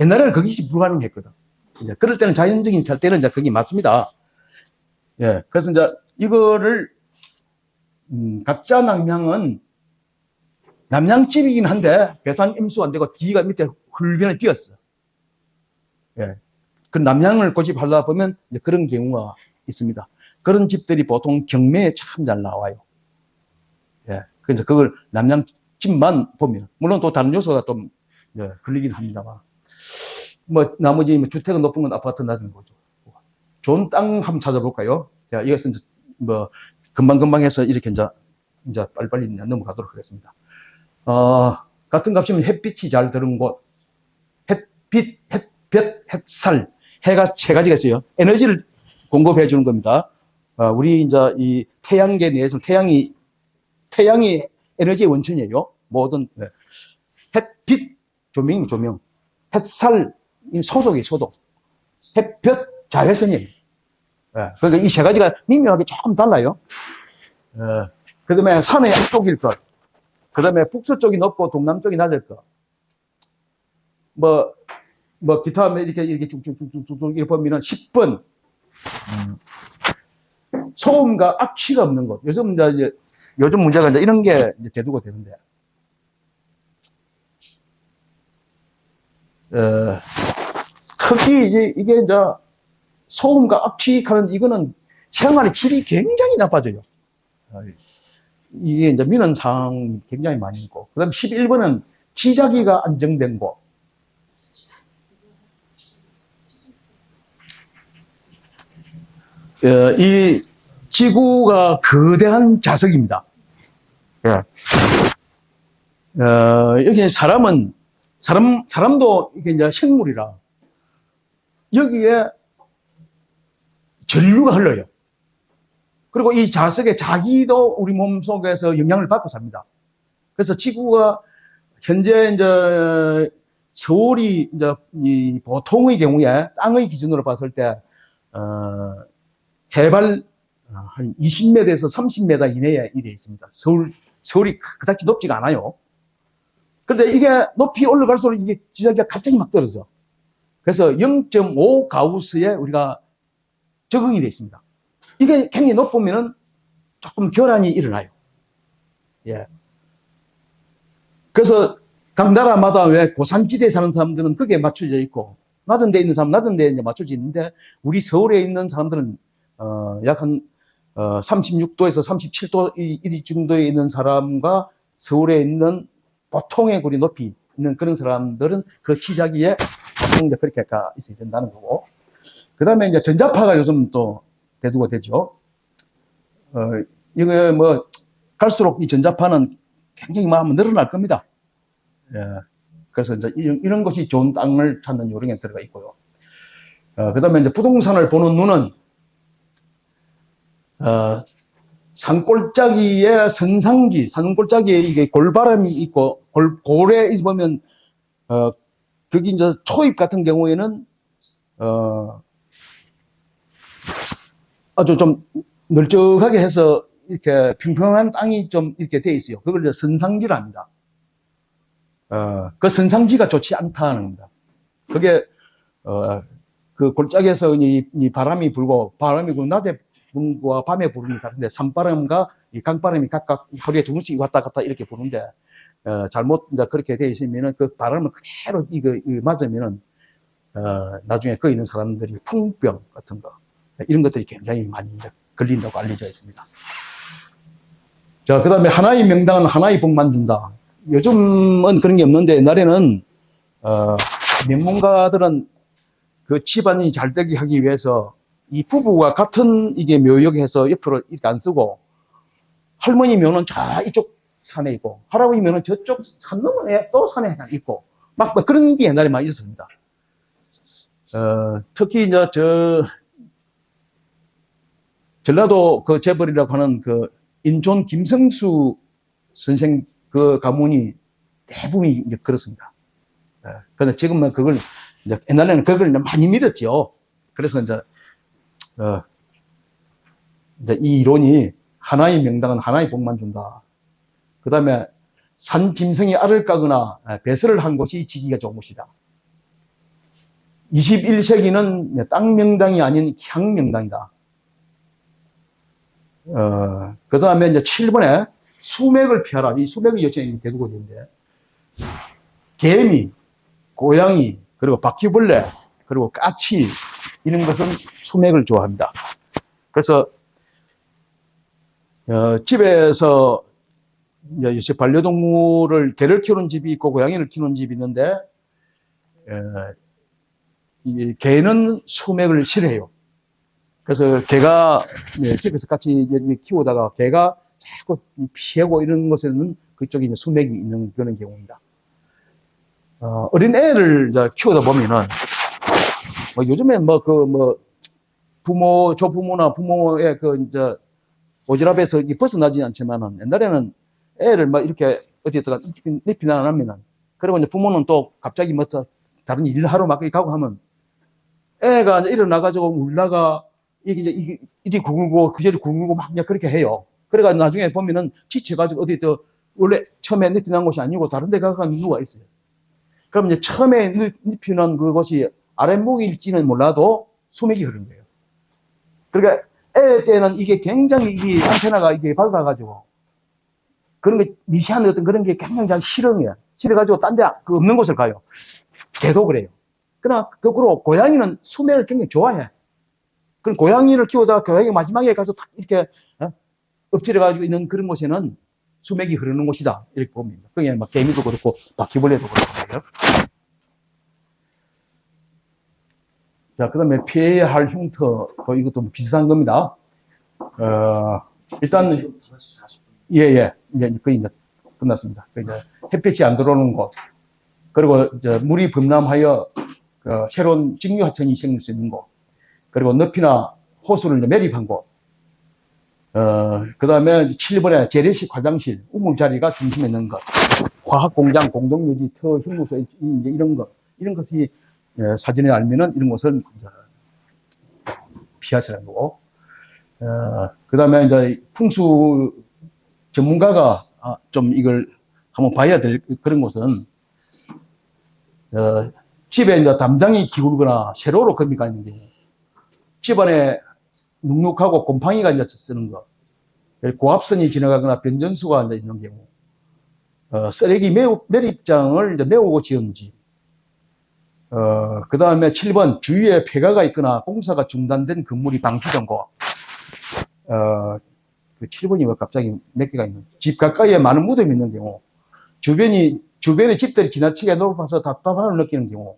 옛날에는 그것이 불가능했거든. 이제 그럴 때는 자연적인 잘 때는 이제 그게 맞습니다. 예. 그래서 이제 이거를 각자 남양은 남양집이긴 한데 배산 임수가 안 되고 뒤가 밑에 훌변에 띄었어. 예. 그 남양을 고집하려다 보면 그런 경우가 있습니다. 그런 집들이 보통 경매에 참 잘 나와요. 예. 그래서 그걸 남양집만 보면, 물론 또 다른 요소가 좀, 걸리긴 합니다만. 뭐, 나머지 주택은 높은 건 아파트 낮은 거죠. 좋은 땅 한번 찾아볼까요? 자, 이것은 뭐, 금방금방 해서 이렇게 이제 빨리빨리 넘어가도록 하겠습니다. 같은 값이면 햇빛이 잘 드는 곳, 햇빛, 햇볕, 햇살, 해가 세 가지가 있어요. 에너지를 공급해 주는 겁니다. 우리 이제 이 태양계 내에서 태양이 에너지의 원천이에요. 모든 햇빛, 조명, 햇살, 소독이에요, 소독. 햇볕, 자외선이에요. 그러니까 이 세 가지가 미묘하게 조금 달라요. 그 다음에 산의 앞쪽일 것, 그 다음에 북서쪽이 높고 동남쪽이 낮을 것. 뭐, 기타 이렇게 쭉쭉쭉쭉쭉 이렇게 보면은 10번. 소음과 악취가 없는 곳. 요즘 문제가 이제 이런 게 이제 대두가 되는데. 특히 이게 이제 소음과 악취하는 이거는 생활의 질이 굉장히 나빠져요. 이게 이제 민원사항이 굉장히 많이 있고. 그 다음 11번은 지자기가 안정된 곳. 이 지구가 거대한 자석입니다. 여기 사람도 이게 이제 생물이라 여기에 전류가 흘러요. 그리고 이 자석의 자기도 우리 몸 속에서 영향을 받고 삽니다. 그래서 지구가 현재 이제 서울이 이제 이 보통의 경우에 땅의 기준으로 봤을 때 해발 한 20m에서 30m 이내에 이래 있습니다. 서울이 그다지 높지가 않아요. 그런데 이게 높이 올라갈수록 이게 지자기가 갑자기 막 떨어져. 그래서 0.5 가우스에 우리가 적응이 되어 있습니다. 이게 굉장히 높으면은 조금 교란이 일어나요. 예. 그래서 각 나라마다 왜 고산지대에 사는 사람들은 거기에 맞춰져 있고, 낮은 데에 있는 사람은 낮은 데에 맞춰져 있는데, 우리 서울에 있는 사람들은, 약 한, 36도에서 37도 이 정도에 있는 사람과 서울에 있는 보통의 우리 높이 있는 그런 사람들은 그 지자기에 보통 이제 그렇게 있어야 된다는 거고. 그 다음에 이제 전자파가 요즘 또 대두가 되죠. 이거 뭐, 갈수록 이 전자파는 굉장히 마음은 늘어날 겁니다. 예. 그래서 이제 이런 것이 좋은 땅을 찾는 요령에 들어가 있고요. 그 다음에 이제 부동산을 보는 눈은, 산골짜기에 선상지, 산골짜기에 이게 골바람이 있고, 골에 보면, 거기 이제 초입 같은 경우에는, 아주 좀 널쩍하게 해서 이렇게 평평한 땅이 좀 이렇게 돼 있어요. 그걸 이제 선상지라 합니다. 그 선상지가 좋지 않다는 겁니다. 그게, 그 골짜기에서 이 바람이 불고 낮에 부는 거와 밤에 부르는 게 다른데 산바람과 이 강바람이 각각 하루에 두 번씩 왔다 갔다 이렇게 부는데 잘못 이제 그렇게 돼 있으면은 그 바람을 그대로 이거 맞으면은 나중에 거기 있는 사람들이 풍병 같은 거 이런 것들이 굉장히 많이 이제 걸린다고 알려져 있습니다. 자, 그 다음에 하나의 명당은 하나의 복만 준다. 요즘은 그런 게 없는데 옛날에는 명문가들은 그 집안이 잘 되게 하기 위해서 이 부부가 같은 이게 묘역해서 옆으로 이렇게 안 쓰고 할머니 묘는 저 이쪽 산에 있고 할아버지 묘는 저쪽 산 넘어에 또 산에 있고 막 그런 게 옛날에 많이 있었습니다. 특히 이제 전라도 그 재벌이라고 하는 그 인촌 김성수 선생 그 가문이 대부분이 이제 그렇습니다. 그런데 지금은 그걸 이제 옛날에는 그걸 많이 믿었죠. 그래서 이제 이 이론이 하나의 명당은 하나의 복만 준다. 그 다음에 산 짐승이 알을 까거나 배설을 한 곳이 지기가 좋은 곳이다. 21세기는 땅 명당이 아닌 향 명당이다. 그 다음에 이제 7번에 수맥을 피하라. 이 수맥의 여정이 대두거든요. 개미, 고양이, 그리고 바퀴벌레, 그리고 까치, 이런 것은 수맥을 좋아합니다. 그래서, 집에서, 이제 반려동물을 개를 키우는 집이 있고, 고양이를 키우는 집이 있는데, 이 개는 수맥을 싫어해요. 그래서 개가 집에서 같이 키우다가 개가 자꾸 피하고 이런 것에는 그쪽에 이제 수맥이 있는 그런 경우입니다. 어린 애를 키우다 보면은, 요즘에 조부모나 부모의 오지랖에서 벗어나지 않지만은, 옛날에는 애를 이렇게 어디에다가 늪이나 안 하면은, 그리고 이제 부모는 또 갑자기 다른 일을 하러 막 가고 하면, 애가 이제 일어나가지고 울다가, 이리 굴고, 그 자리 굴고 막 그렇게 해요. 그래가지고 나중에 보면은 지쳐가지고 어디 원래 처음에 늪이 난 곳이 아니고 다른 데 가서 누워 있어요. 그럼 이제 처음에 늪이 난 그것이 아랫목일지는 몰라도 수맥이 흐른 거예요. 그러니까 애 때는 이게 굉장히 안테나가 이게 밝아가지고 그런 게 미시한 어떤 그런 게 굉장히 잘 실흥해요. 실어가지고 딴 데 없는 곳을 가요. 개도 그래요. 그러나 거꾸로 고양이는 수맥을 굉장히 좋아해. 그럼 고양이를 키우다가 고양이 마지막에 가서 탁 이렇게 엎드려가지고 있는 그런 곳에는 수맥이 흐르는 곳이다. 이렇게 봅니다. 그게 막 개미도 그렇고 바퀴벌레도 그렇고. 자, 그 다음에 피해야 할 흉터, 이것도 비슷한 겁니다. 일단, 이제 거의 이제 끝났습니다. 이제 햇빛이 안 들어오는 곳, 그리고 이제 물이 범람하여 새로운 직류하천이 생길 수 있는 곳, 그리고 늪이나 호수를 이제 매립한 곳, 그 다음에 7번에 재래식 화장실, 우물 자리가 중심에 있는 것, 화학공장, 공동묘지, 터, 흉무소, 이제 이런 것이 사진에 알면은 이런 것을 피하시라는 거고, 그 다음에 이제 풍수 전문가가 좀 이걸 한번 봐야 될 그런 것은, 집에 이제 담장이 기울거나 세로로 거미가 있는 경우, 집안에 눅눅하고 곰팡이가 이제 쓰는 거, 고압선이 지나가거나 변전수가 이제 있는 경우, 쓰레기 매립장을 이제 메우고 지은 집, 그 다음에 7번 주위에 폐가가 있거나 공사가 중단된 건물이 방치된 곳, 그 7번이 왜 갑자기 몇 개가 있는, 집 가까이에 많은 무덤이 있는 경우, 주변에 집들이 지나치게 높아서 답답함을 느끼는 경우,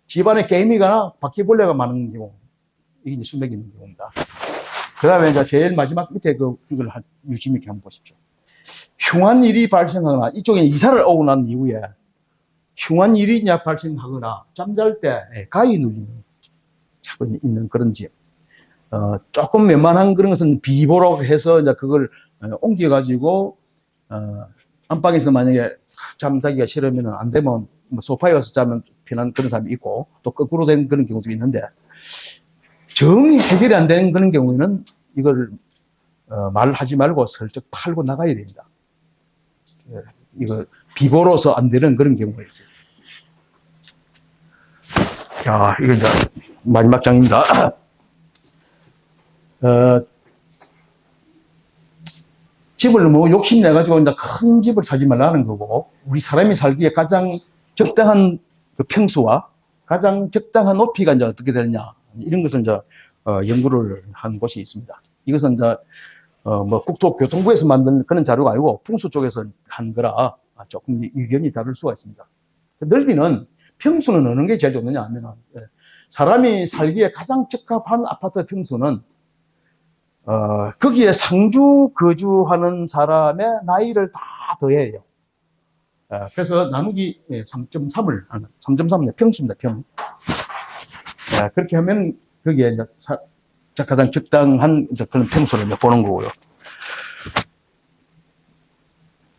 집안에 개미거나 바퀴벌레가 많은 경우, 이게 이제 수맥이 있는 경우입니다. 그 다음에 이제 제일 마지막 밑에 이걸 유심히 이렇게 한번 보십시오. 흉한 일이 발생하거나, 이쪽에 이사를 오고 난 이후에 흉한 일이 발생하거나, 잠잘 때 가위 눌림이 자꾸 있는 그런 집. 조금 웬만한 그런 것은 비보라고 해서 이제 그걸 옮겨가지고, 안방에서 만약에 잠자기가 싫으면 안 되면 소파에 와서 자면 편한 그런 사람이 있고, 또 거꾸로 된 그런 경우도 있는데, 정이 해결이 안 되는 그런 경우에는 이걸 말하지 말고 슬쩍 팔고 나가야 됩니다. 이거 비보로서 안 되는 그런 경우가 있어요. 자, 이거 이제 마지막 장입니다. 집을 뭐 욕심내가지고 이제 큰 집을 사지 말라는 거고, 우리 사람이 살기에 가장 적당한 그 평수와 가장 적당한 높이가 이제 어떻게 되느냐, 이런 것을 이제, 연구를 한 곳이 있습니다. 이것은 이제, 뭐 국토교통부에서 만든 그런 자료가 아니고 풍수 쪽에서 한 거라 조금 의견이 다를 수가 있습니다. 넓이는, 평수는 어느 게 제일 좋느냐 하면은, 사람이 살기에 가장 적합한 아파트 평수는 거기에 상주 거주하는 사람의 나이를 다 더해요. 그래서 나누기 3.3을, 3.3은 평수입니다, 평. 그렇게 하면 거기에 이제 가장 적당한 이제 그런 평수를 이제 보는 거고요.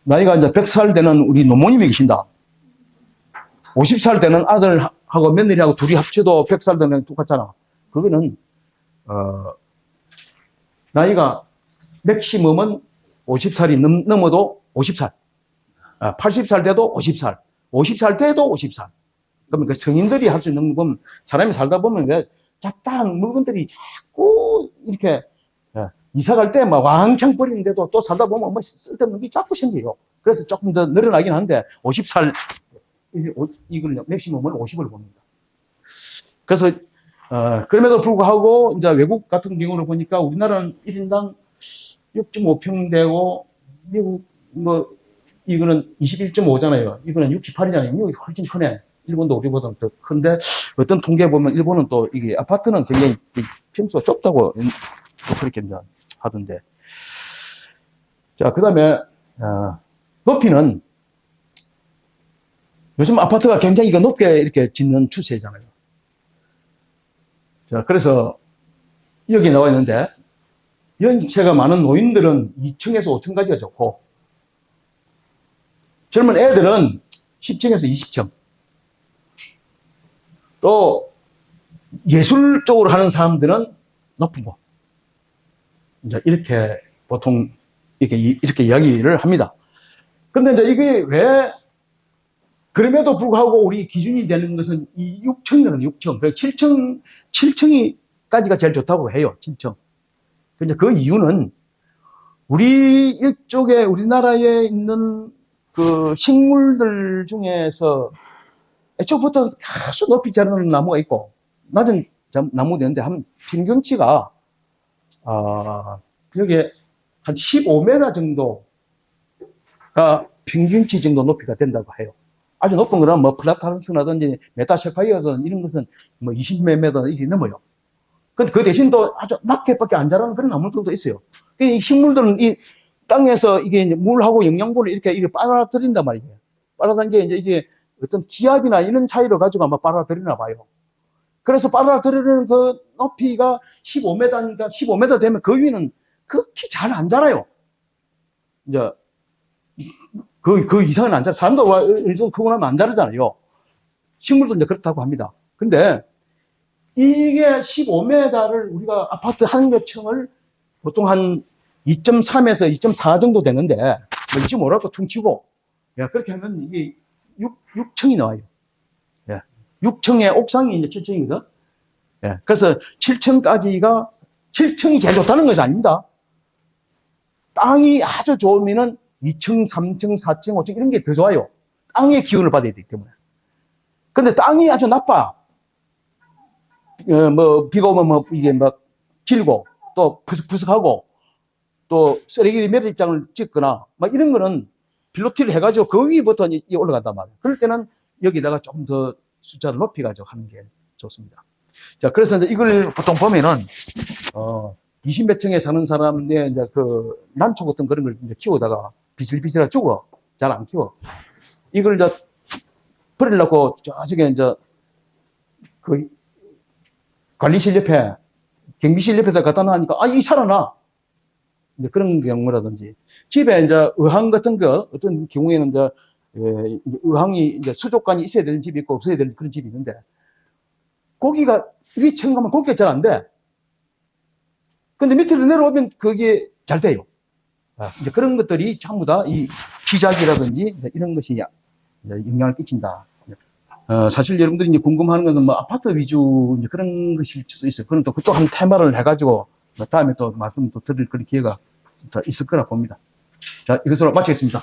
나이가 이제 100살 되는 우리 노모님이 계신다. 50살 되는 아들하고 며느리하고 둘이 합쳐도 100살 되는 똑같잖아. 그거는, 나이가 맥시멈은 50살이 넘어도 50살, 80살 돼도 50살, 50살 돼도 50살. 그러면 그 성인들이 할 수 있는 건, 사람이 살다 보면 왜 잡다한 물건들이 자꾸 이렇게 이사 갈 때 막 왕창 버리는데도 또 살다 보면 뭐 쓸데없는 게 자꾸 생겨요. 그래서 조금 더 늘어나긴 하는데 50살, 이걸 맥시멈을 50을 봅니다. 그래서 그럼에도 불구하고, 이제 외국 같은 경우를 보니까 우리나라는 1인당 6.5평 되고, 미국, 이거는 21.5잖아요. 이거는 68이잖아요. 미국이 훨씬 크네. 일본도 우리보다 더 큰데, 어떤 통계 보면 일본은 또 이게 아파트는 굉장히 평수가 좁다고 그렇게 이제 하던데. 자, 그 다음에, 높이는, 요즘 아파트가 굉장히 높게 이렇게 짓는 추세잖아요. 자, 그래서 여기 나와 있는데, 연세가 많은 노인들은 2층에서 5층까지가 좋고, 젊은 애들은 10층에서 20층. 또, 예술 쪽으로 하는 사람들은 높은 곳. 이제 이렇게 보통 이렇게 이야기를 합니다. 근데 이제 이게 왜, 그럼에도 불구하고 우리 기준이 되는 것은 이 6층이라는 6층. 7층까지가 제일 좋다고 해요. 7층. 근데 그 이유는 우리 이쪽에 우리나라에 있는 그 식물들 중에서 애초부터 아주 높이 자라는 나무가 있고 낮은 나무가 있는데 한 평균치가 여기에 한 15m 정도가 평균치 정도 높이가 된다고 해요. 아주 높은 거는 뭐 플라타르스라든지 메타세콰이어든 이런 것은 뭐 20몇 m 이게 넘어요. 근데 그 대신 또 아주 낮게밖에 안 자라는 그런 나무들도 있어요. 이 식물들은 이 땅에서 이게 물하고 영양분을 이렇게 빨아들인단 말이에요. 빨아들인 게 이게 어떤 기압이나 이런 차이를 가지고 아마 빨아들이나 봐요. 그래서 빨아들이는 그 높이가 15m니까 15m 되면 그 위는 극히 잘 안 자라요. 이제 그 이상은 안 자라. 사람도 어느 정도 크고 나면 안 자라잖아요. 식물도 이제 그렇다고 합니다. 근데 이게 15m를 우리가 아파트 한 개 층을 보통 한 2.3에서 2.4 정도 되는데, 뭐 2.5라고 퉁치고, 그렇게 하면 이게 6층이 나와요. 6층의 옥상이 이제 7층이거든. 그래서 7층이 제일 좋다는 것이 아닙니다. 땅이 아주 좋으면은 2층, 3층, 4층, 5층 이런 게 더 좋아요. 땅의 기운을 받아야 되기 때문에. 근데 땅이 아주 나빠. 비가 오면 이게 막 질고, 또 푸석푸석하고, 또 쓰레기 매립장을 짓거나, 막 이런 거는 빌로티를 해가지고 그 위부터 올라간단 말이에요. 그럴 때는 여기다가 좀 더 숫자를 높여가지고 하는 게 좋습니다. 자, 그래서 이제 이걸 보통 보면은, 20몇 층에 사는 사람의 이제 그 난초 같은 그런 걸 이제 키우다가 비실비실하게 죽어. 잘 안 키워. 이걸 이제 버리려고 저쪽에 이제 그 관리실 옆에, 경비실 옆에다 갖다 놔니까, 이 살아나. 이제 그런 경우라든지. 집에 이제 의항 같은 거, 어떤 경우에는 이제, 의항이 이제 수족관이 있어야 되는 집이 있고 없어야 되는 그런 집이 있는데, 고기가, 위층 가면 고기가 잘 안 돼. 근데 밑으로 내려오면 그게 잘 돼요. 이제 그런 것들이 전부 다 이 기작이라든지 이런 것이 영향을 끼친다. 사실 여러분들이 이제 궁금한 것은 뭐 아파트 위주 이제 그런 것일 수도 있어요. 그럼 또 그쪽 한 테마를 해가지고 다음에 또 말씀 또 드릴 그런 기회가 더 있을 거라 봅니다. 자, 이것으로 마치겠습니다.